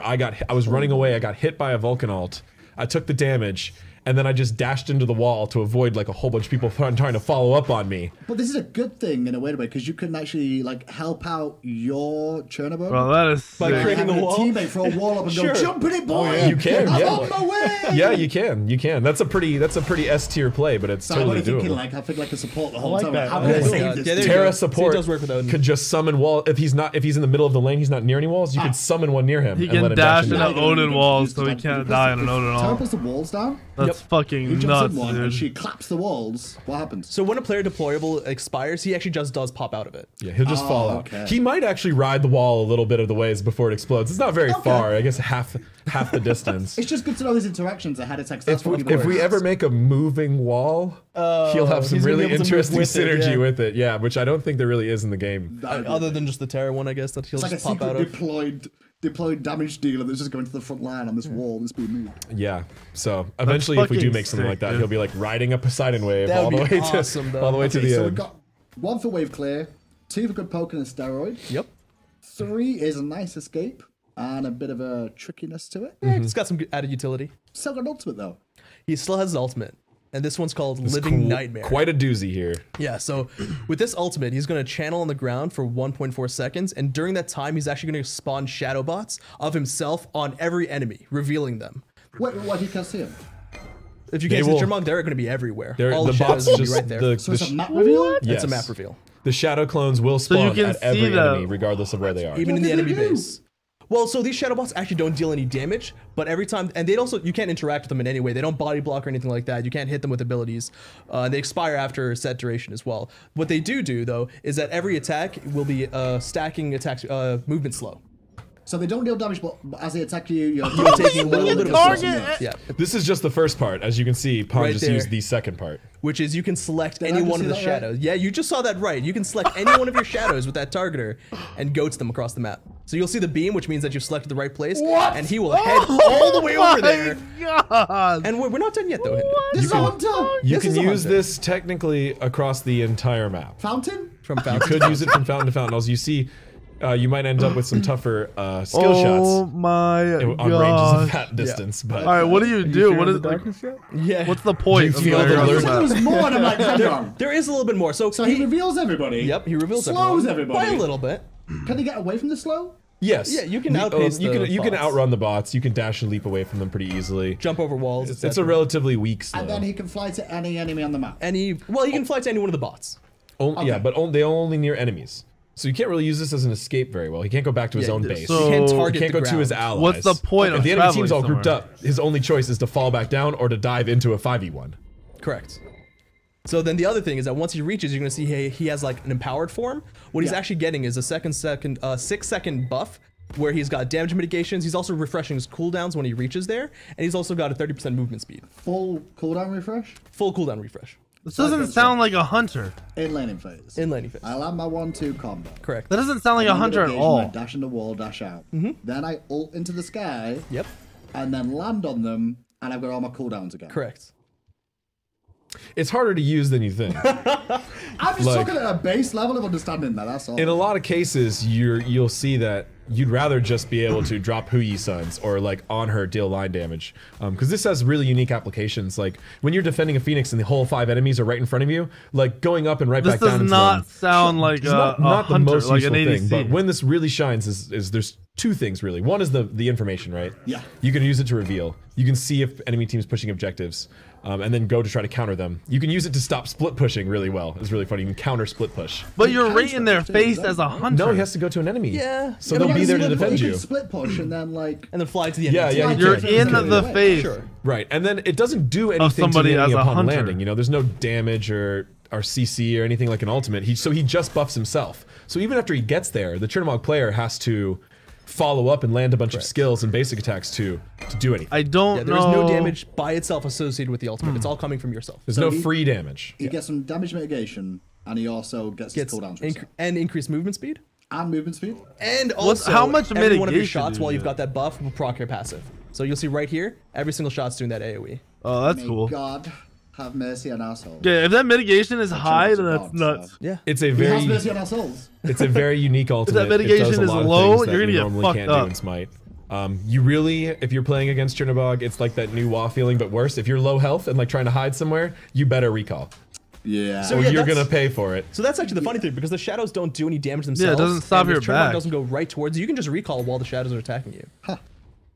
I: where I was running away, I got hit by a Vulcan ult, I took the damage, and then I just dashed into the wall to avoid like a whole bunch of people trying to follow up on me.
E: But this is a good thing in a weird way because you can actually like help out your Chernobog
O: Bro, that is
E: by
O: sick.
E: creating a teammate for a wall up and go jump in it, boy.
I: You can,
E: I'm
I: yeah.
E: on my way.
I: Yeah, you can. That's a pretty S tier play, but it's
E: So
I: totally
E: what are you thinking?
I: doable.
E: Like I think like a support the whole
F: like
E: time.
F: that.
E: How can I save this?
R: Yeah,
I: Terra
R: go.
I: support
R: See, it does work with Odin.
I: could just summon wall if he's in the middle of the lane, he's not near any walls. You could summon one near him.
O: He
I: and
O: can
I: let him
O: dash
I: into
O: into Odin walls so he can't die on an Odin
E: Terra
O: wall.
E: puts the walls down.
O: That's
E: He
O: fucking
E: jumps
O: nuts,
E: in one and
O: dude.
E: she claps the walls. What happens?
R: So when a player deployable expires, he actually just does pop out of it.
I: Yeah, he'll just fall out.
E: okay.
I: He might actually ride the wall a little bit of the ways before it explodes. It's not very far. I guess half the distance.
E: It's just good to know these interactions ahead of text. That's what
I: If we ever make a moving wall, he'll have some
R: he's gonna
I: really
R: be able to move
I: interesting
R: with it,
I: synergy
R: yeah.
I: with it. Yeah, which I don't think there really is in the game.
R: Other than just the Terra one, I guess that he'll
E: It's like a
R: just pop out
E: secret
R: of.
E: deployed damage dealer that's just going to the front line on this wall that's being moved.
I: Yeah. So eventually, if we do
O: fucking
I: make something
O: sick,
I: like that,
O: dude.
I: he'll be like riding a Poseidon wave
R: That
I: all
R: would
I: the
R: be
I: way
R: awesome,
I: to
R: though.
I: all the way to
E: Okay,
I: the
E: so we've
I: end.
E: got 1 for wave clear, 2 for good poke and a steroid.
R: Yep.
E: 3 is a nice escape and a bit of a trickiness to it.
R: Yeah, it's got some good added utility.
E: Still got an ultimate though.
R: He still has his ultimate. And this one's called
I: It's
R: Living Nightmare.
I: Quite a doozy here.
R: Yeah, so with this ultimate, he's going to channel on the ground for 1.4 seconds, and during that time, he's actually going to spawn shadow bots of himself on every enemy, revealing them.
E: What you can see him?
R: If you
I: They
R: can't see
I: will-
R: Chernobog, they're going to be everywhere.
I: They're-
R: All
I: the
R: the shadows
I: bots
R: will be
I: just
R: right there.
I: the-
E: So it's
I: the
E: a map reveal?
R: It's
I: Yes.
R: a map reveal.
I: The shadow clones will
O: So you
I: spawn
O: can
I: at
O: see
I: every
O: the-
I: enemy, regardless of where they are.
R: Even in
E: What
R: the
E: do
R: enemy
E: they do?
R: base. Well, so these shadow bots actually don't deal any damage, but every time, and they also, you can't interact with them in any way. They don't body block or anything like that. You can't hit them with abilities. They expire after a set duration as well. What they do though, is that every attack will be stacking attacks, movement slow.
E: So they don't deal damage, but as they attack you, you're
R: taking a little bit of
E: damage.
R: Yeah.
I: This is just the first part. As you can see, Pong
R: Right
I: just
R: there.
I: used the second part.
R: Which is you can select
E: Did I
R: any
E: just
R: one of
E: see
R: the
E: that right?
R: shadows. Yeah, you just saw that right. You can select any one of your shadows with that targeter and goats them across the map. So you'll see the beam, which means that you've selected the right place.
O: What?
R: And he will head all the way over there.
O: God.
R: And we're not done yet, though.
E: This is a hunter.
I: You
E: This
I: can
E: is a
I: use
E: hunter.
I: this technically across the entire map.
E: Fountain.
R: From
I: You
R: Fountain.
I: could use it from fountain to fountain. As you see, you might end up with some tougher skill
O: Oh
I: shots
O: my
I: on ranges
O: god.
I: of that distance. But
O: All right, what do you do? What
F: Fear
O: is
F: of the darkness yet?
R: Yeah.
O: what's the point?
I: You feel
O: of
I: the
O: the
I: lure-
E: There
O: map?
E: was more, and I'm like, hang on.
R: There is a little bit more. So
E: He reveals everybody.
R: Yep, he reveals
E: Slows
R: everyone.
E: everybody.
R: By a little bit.
E: Can he get away from the slow?
I: yes,
R: Yeah, you can outpace
I: you
R: the
I: can
R: bots.
I: outrun the bots. You can dash and leap away from them pretty easily.
R: Jump over walls.
I: It's a
R: etc.
I: relatively weak slow.
E: And then he can fly to any enemy on the map.
R: Well, you can fly to any one of the bots.
I: Yeah, but they only near enemies. So you can't really use this as an escape very well. He can't go back to his
R: Yeah,
I: own
R: so-
I: base.
R: You can't target
I: He can't
R: the
I: go to his
R: ground.
I: allies.
O: What's the point
I: If
O: of
I: the enemy team's all
O: traveling
I: grouped up, his only choice is to fall back down or to dive into a 5v1.
R: Correct. So then the other thing is that once he reaches, you're going to see he has like an empowered form. What he's actually getting is a 6-second buff where he's got damage mitigations. He's also refreshing his cooldowns when he reaches there. And he's also got a 30% movement speed.
E: Full cooldown refresh.
R: Full cooldown refresh.
O: This doesn't sound like a hunter.
E: In laning phase.
R: In laning phase.
E: I'll have my 1-2 combo.
R: Correct.
O: That doesn't sound like a
E: I'm
O: hunter at
E: engaged, and I
O: all.
E: dash in the wall, dash out. Then I ult into the sky.
R: Yep.
E: And then land on them, and I've got all my cooldowns again.
R: Correct.
I: It's harder to use than you think.
E: I'm just talking at a base level of understanding that. That's all.
I: In a lot of cases, you'll see that you'd rather just be able to drop Huyi Suns or like on her deal line damage, because this has really unique applications. Like when you're defending a Phoenix and the whole 5 enemies are right in front of you, like going up and right
O: This
I: back down.
O: does
I: into
O: not
I: them,
O: sound like
I: it's
O: a
I: not the
O: hunter,
I: most
O: like
I: useful
O: an
I: thing.
O: ADC.
I: But when this really shines is there's two things really. One is the information, right?
E: Yeah.
I: You can use it to reveal. You can see if enemy team's pushing objectives. And then go to try to counter them. You can use it to stop split pushing really well. It's really funny. You can counter split push.
O: But you're right in their face as a hunter.
I: No, he has to go to an enemy.
R: Yeah.
I: So they'll be there to defend
E: you.
I: you.
E: Can split push and then like.
R: And then fly to the enemy.
I: Yeah, yeah.
O: You're
I: can.
O: in the face.
R: Sure.
I: Right, and then it doesn't do anything
O: somebody
I: to the
O: as
I: enemy
O: a
I: upon
O: hunter.
I: landing. You know, there's no damage or CC or anything like an ultimate. So he just buffs himself. So even after he gets there, the Chernobog player has to follow up and land a bunch of skills and basic attacks to do anything.
O: I don't
R: Yeah,
O: know.
R: there's no damage by itself associated with the ultimate. It's all coming from yourself.
I: There's
E: So
I: no
E: he-
I: free damage.
E: He gets some damage mitigation, and he also gets his cooldowns
R: and increased movement speed.
E: and movement speed.
R: And
O: What's-
R: also,
O: how much
R: every one of your
O: mitigation
R: shots
O: do
R: while
O: you
R: you've got that buff will proc your passive. So you'll see right here, every single shot's doing that AoE.
O: Oh, that's
E: May
O: cool.
E: God have mercy on our souls.
O: Yeah, if that mitigation is high, then that's
E: God,
O: nuts.
R: Yeah.
I: It's a
E: He has
I: very
E: mercy on our souls.
I: it's a very unique ultimate.
O: mitigation
I: it does a
O: is
I: lot of
O: low,
I: things that
O: you're gonna
I: you
O: get
I: normally
O: fucked
I: can't
O: up.
I: do in Smite. You really, if you're playing against Chernobog, it's like that new WoW feeling, but worse. If you're low health and like trying to hide somewhere, you better recall.
E: Yeah.
R: So
I: or
R: yeah,
I: you're
R: that's-
I: gonna pay for it.
R: So that's actually the funny thing, because the shadows don't do any damage themselves.
O: Yeah, it doesn't stop
R: and
O: your
R: if Chernobog
O: back.
R: doesn't go right towards you. You can just recall while the shadows are attacking you.
E: Huh.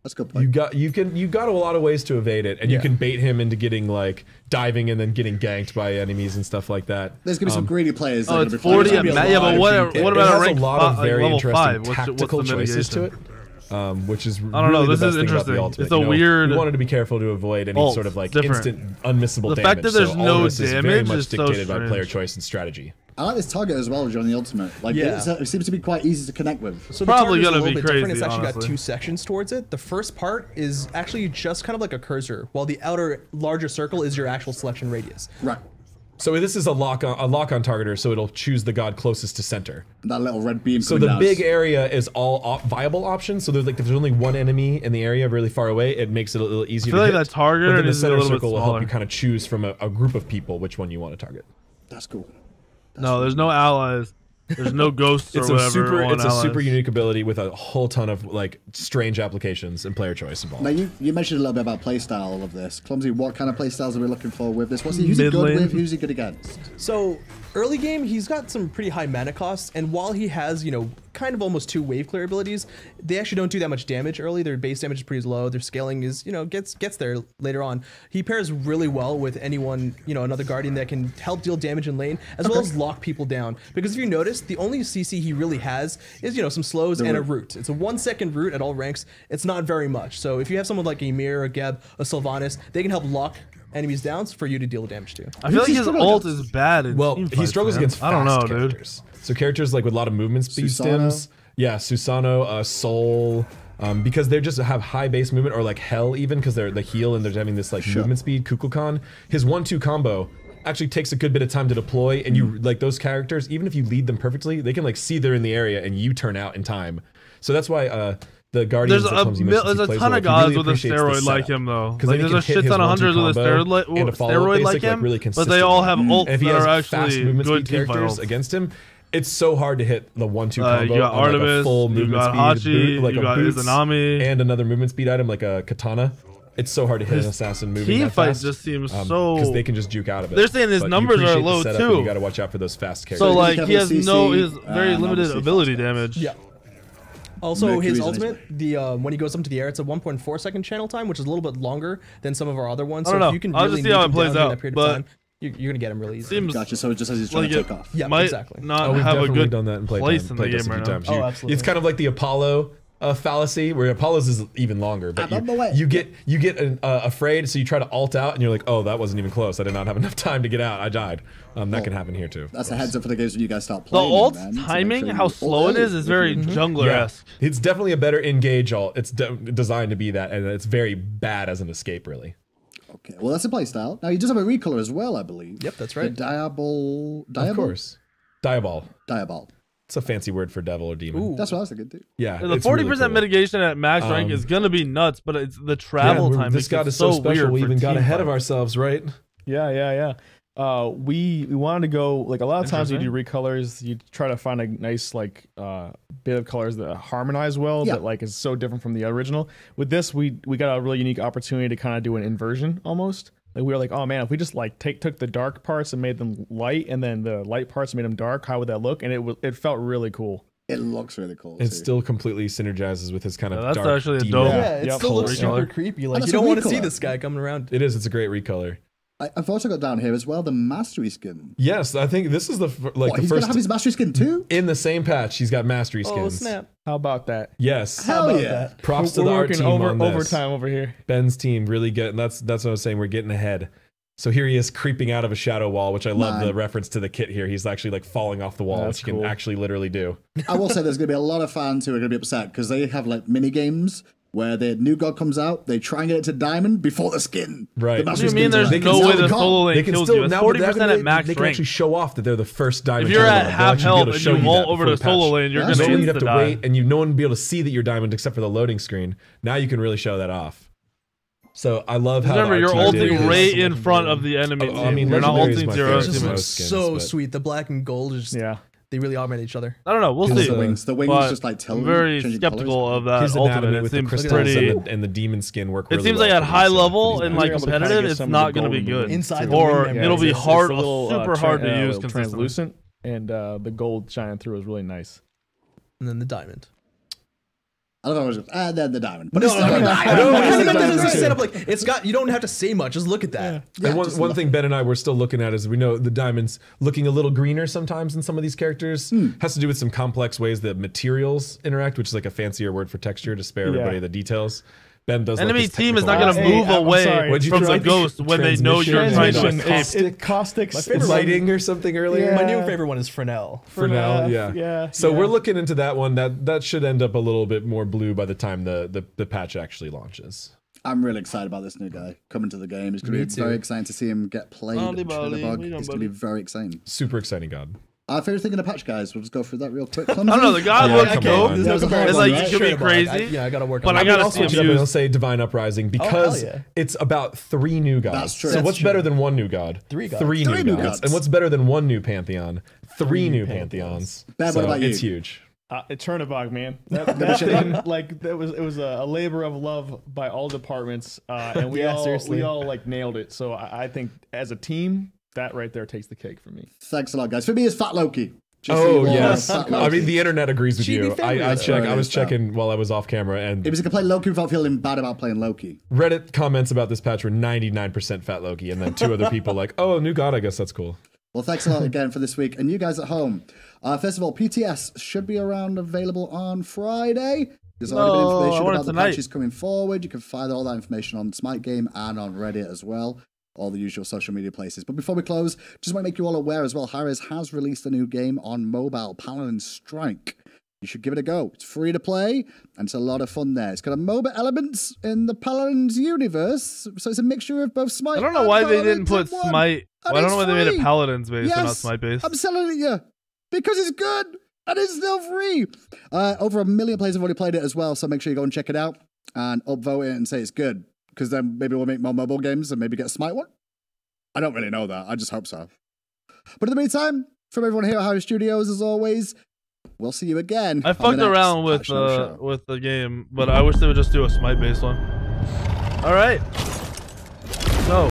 E: That's a good point.
I: You got a lot of ways to evade it, and you can bait him into getting like diving and then getting ganked by enemies and stuff like that.
E: There's gonna be some greedy players.
O: Oh, it's 40 at Matt. Yeah, but what about
I: it
O: a
I: has
O: rank
I: a lot of very
O: level
I: interesting
O: 5?
I: tactical
O: what's the
I: choices to it.
O: mitigation?
I: Which is
O: I don't know,
I: really
O: this
I: the
O: is
I: best thing about the
O: interesting.
I: ultimate.
O: It's a weird
I: You wanted to be careful to avoid any
O: ult.
I: sort of like
O: It's different.
I: instant unmissable
O: The
I: damage.
O: fact that there's
I: so all
O: no
I: of this is very
O: damage
I: much
O: is so
I: dictated by player
O: strange.
I: choice and strategy.
E: I like this target as well during the ultimate. Like, it seems to be quite easy to connect with.
R: So
O: Probably
R: the target is
O: gonna
R: a little
O: be
R: bit
O: crazy,
R: different. It's actually got
O: honestly.
R: 2 sections towards it. The first part is actually just kind of like a cursor, while the outer larger circle is your actual selection radius.
E: Right.
I: So this is a lock-on targeter, so it'll choose the god closest to center.
E: That little red beam.
I: So
E: coming
I: the
E: down.
I: big area is all viable options. So there's like if there's only one enemy in the area really far away, it makes it a little easier
O: I feel
I: to
O: like
I: hit.
O: that target
I: But then the
O: is a
I: center
O: little bit
I: circle will help
O: smaller.
I: you kind of choose from a group of people which one you want to target.
E: That's cool.
O: No, there's no allies. There's no ghosts or
I: It's
O: whatever.
I: it's a
O: allies.
I: super unique ability with a whole ton of like strange applications and player choice involved.
E: Now you mentioned a little bit about playstyle of this. Clumsy, what kind of playstyles are we looking for with this? Who's he good
R: Mid-lane.
E: with? Who's he good against?
R: So early game, he's got some pretty high mana costs, and while he has, kind of almost 2 wave clear abilities, they actually don't do that much damage early. Their base damage is pretty low. Their scaling is, gets there later on. He pairs really well with anyone, another guardian that can help deal damage in lane, as well as lock people down. Because if you notice, the only CC he really has is, some slows and a root. It's a 1-second root at all ranks. It's not very much. So if you have someone like a Mir, a Geb, a Sylvanas, they can help lock enemies down for you to deal damage to.
O: I feel like his ult is bad. In
I: Well,
O: team
I: he
O: fights,
I: struggles
O: man.
I: against
O: I don't know,
I: fast
O: dude.
I: characters. So characters like with a lot of movement speed
E: Susano.
I: stims. Yeah, Susano, Soul, because they just have high base movement, or like Hell even, because they're the heal and they're having this like movement speed. Kukulkan, his 1-2 combo actually takes a good bit of time to deploy, and you like those characters, even if you lead them perfectly, they can like see they're in the area and you turn out in time. So that's why the Guardians.
O: There's
I: that Clumsy mentions
O: there's
I: he
O: a
I: plays
O: ton
I: with,
O: of
I: he
O: guys
I: really
O: with a
I: appreciates the
O: steroid like
I: setup.
O: him though.
I: 'Cause
O: Like
I: then he
O: there's a
I: can hit
O: shit ton of
I: his 1-2
O: hunters with a
I: combo and a follow-up
O: steroid
I: basic,
O: like him,
I: really
O: but they all have ults
I: and if he
O: that
I: has
O: are
I: fast
O: actually
I: movement
O: good
I: speed
O: team fight
I: characters
O: ults.
I: against him, it's so hard to hit the 1-2 combo
O: you got
I: on like a
O: Artemis,
I: full
O: you
I: movement
O: got
I: speed
O: Hachi,
I: boot, like
O: you
I: a
O: got
I: boots
O: Izanami.
I: and another movement speed item like a katana. It's so hard to hit
O: His
I: an assassin moving
O: team
I: that
O: fight
I: fast.
O: just seems
I: because
O: so-
I: they can just juke out of it.
O: They're saying his
I: But you
O: numbers are
I: appreciate the
O: low,
I: setup, and
O: too.
I: You got to watch out for those fast characters.
O: So like he has
E: CC,
O: his very limited
E: obviously
O: ability
E: fast
O: damage.
R: Yeah. Also,
E: Mercury's
R: his
E: on his
R: ultimate, the when he goes up to the air, it's a 1.4 second channel time, which is a little bit longer than some of our other ones.
O: I
R: So
O: don't know.
R: if you can
O: I'll
R: really
O: just see how
R: nuke
O: it
R: him
O: plays
R: down during
O: out,
R: that period
O: but
R: of time, you're gonna get him really easy.
O: Seems
E: Gotcha. So it just as he's trying
O: like
E: to
O: it
E: take off.
R: Yeah,
O: might
R: exactly.
O: not
I: we've
O: have a
I: definitely
O: good
I: done that in
O: place in the
I: playtest
O: game
I: a
O: right
I: few
O: now.
I: times.
R: Oh, absolutely.
I: It's kind of like the Apollo fallacy, where Apollo's is even longer, but
E: I'm on the way.
I: you get afraid, so you try to ult out, and you're like, oh, that wasn't even close. I did not have enough time to get out. I died. That can happen here too.
E: That's a heads up for the games when you guys start
O: The
E: playing.
O: ult
E: man, to make
O: timing,
E: sure you
O: how
E: ult
O: slow it
E: early.
O: is very jungler-esque.
I: Yeah. It's definitely a better engage ult. It's designed to be that, and it's very bad as an escape, really.
E: Okay, well that's a playstyle. Now he does have a recolor as well, I believe.
R: Yep, that's right.
E: The Diabol.
I: Of course. Diabol.
E: Diabol.
I: It's a fancy word for devil or demon.
R: Ooh.
E: That's what I was thinking too.
I: Yeah,
O: The
I: it's
O: 40%
I: really cool.
O: mitigation at max rank is gonna be nuts, but it's the travel time.
I: This
O: makes
I: god
O: it
I: is so special.
O: weird
I: We
O: for
I: even got
O: team
I: ahead of
O: fight.
I: ourselves, right?
F: Yeah. We wanted to go like a lot of times you do recolors. You try to find a nice like bit of colors that harmonize well,
E: Yeah.
F: that like is so different from the original. With this, we got a really unique opportunity to kind of do an inversion almost. Like we were like, oh man, if we just like took the dark parts and made them light, and then the light parts made them dark, how would that look? And it felt really cool.
E: It looks really cool.
I: It
E: too.
I: still completely synergizes with his kind of
O: that's
I: dark
O: actually a
I: demon.
O: dope-
R: Yeah, it
F: Yep.
R: still looks
O: Recolor.
R: super creepy. Like
E: that's
R: you
E: a
R: don't want to
E: recolor.
R: see this guy coming around.
I: It is. It's a great recolor.
E: I've also got down here as well the mastery skin.
I: Yes, I think this is the
E: What,
I: the
E: he's
I: first
E: gonna have his mastery skin too?
I: in the same patch. He's got mastery skins.
R: Oh snap!
F: How about that?
I: Yes.
E: Hell
R: about
E: yeah!
R: that?
I: Props to
F: We're
I: the art
F: working
I: team on this.
F: overtime over here.
I: Ben's team really getting. That's what I was saying. We're getting ahead. So here he is creeping out of a shadow wall, which I love
E: Man.
I: the reference to the kit here. He's actually like falling off the wall,
F: That's
I: which he can
F: cool.
I: actually literally do.
E: I will say there's gonna be a lot of fans who are gonna be upset because they have like mini games where the new god comes out, they try and get it to diamond before the skin.
I: Right.
E: The
I: What
O: What do
E: mastery
O: you mean
E: skins are
O: there's
E: like,
O: no
E: "No,
O: way
E: we
O: the
E: can't."
O: solo lane
I: They can
O: kills
I: still
O: you? It's
I: now
O: 40% at max
I: they can
O: rank.
I: actually show off that they're the first diamond.
O: If you're
I: Chernobog.
O: at
I: They'll
O: half
I: actually be able
O: health
I: to
O: and
I: show
O: you
I: you
O: ult
I: that
O: over
I: before
O: the solo
I: patch.
O: lane, you're
E: That's
O: gonna
I: Normally you'd have to
O: insta-die.
I: wait, and no one would be able to see that you're diamond except for the loading screen. Now you can really show that off. So I love how.
O: Remember,
I: the
O: you're
I: art team did
O: ulting
I: this.
O: right in front of the enemy
I: Oh,
O: team.
I: I mean,
O: you're not
I: Legendary is
O: ulting
I: my
O: zero
I: favorite
R: It just
I: team.
O: team.
R: looks
I: Skins,
R: so
I: but-
R: sweet. The black and gold is just
F: Yeah.
R: They really augment each other.
O: I don't know. We'll see.
E: The wings
O: But
E: just like
O: I'm very skeptical of that
I: His
O: ultimate.
I: anatomy
O: It
I: with the
O: seems
I: crystals
O: pretty.
I: and the demon skin work.
O: It
I: Really
O: seems
I: well
O: like at
I: for
O: high
I: these,
O: level
I: these
O: and
I: guys.
O: like competitive, it's not going to be good.
R: Inside the
O: or
R: wing
O: it'll be
F: It's
O: hard,
F: a little,
O: super hard to use consistently.
F: translucent, and the gold shining through is really nice.
R: And then the diamond.
E: I don't know. It was then the diamond. But
R: No,
E: it's
R: I mean,
E: diamond.
R: set up like it's got. You don't have to say much. Just look at that.
I: And one thing Ben and I were still looking at is we know the diamonds looking a little greener sometimes in some of these characters has to do with some complex ways that materials interact, which is like a fancier word for texture to spare everybody the details. Ben does.
O: Enemy
I: like
O: team is not going to move away from the ghost when they know you're trying to escape.
F: Caustic
I: lighting or something earlier.
R: My new favorite one is Fresnel.
I: Fresnel, yeah. So we're looking into that one. That should end up a little bit more blue by the time the patch actually launches.
E: I'm really excited about this new guy coming to the game. It's going to be very exciting to see him get played. Chernobog. It's going to be very exciting.
I: Super exciting, God.
E: Our favorite thing in the patch, guys. We'll just go through that real quick.
O: I don't know. The God looks dope. It's like you could be crazy.
R: I gotta work.
O: But I gotta see him use.
I: I'll say Divine Uprising because it's about 3 new gods.
E: That's true.
I: So what's better than 1 new god?
R: 3 gods.
I: 3 new gods. And what's better than 1 new pantheon? 3 new pantheons.
E: Bad, what about you?
I: It's huge.
F: Chernobog, man. That thing, like it was a labor of love by all departments, and we all like nailed it. So I think as a team, that right there takes the cake for me.
E: Thanks a lot, guys. For me, it's Fat Loki.
I: Yes. I mean, the internet agrees with you. I was
E: check.
I: checking while I was off camera, and
E: It was like play Loki without feeling bad about playing Loki.
I: Reddit comments about this patch were 99% Fat Loki, and then 2 other people like, oh, new god, I guess that's cool.
E: Well, thanks a lot again for this week. And you guys at home, first of all, PTS should be around available on Friday. There's already been information about the patches coming forward. You can find all that information on Smite Game and on Reddit as well. All the usual social media places. But before we close, just want to make you all aware as well, Harris has released a new game on mobile, Paladin Strike. You should give it a go. It's free to play, and it's a lot of fun there. It's got a MOBA elements in the Paladins universe, so it's a mixture of both Smite.
O: I don't know why they didn't put Smite. I don't know why they made it Paladins based and not Smite based.
E: I'm selling it you because it's good and it's still free. Over 1 million players have already played it as well, so make sure you go and check it out and upvote it and say it's good. Because then maybe we'll make more mobile games and maybe get a Smite one. I don't really know that. I just hope so. But in the meantime, from everyone here at Harris Studios, as always, we'll see you again.
O: I fucked around with the game, but I wish they would just do a Smite based one. All right.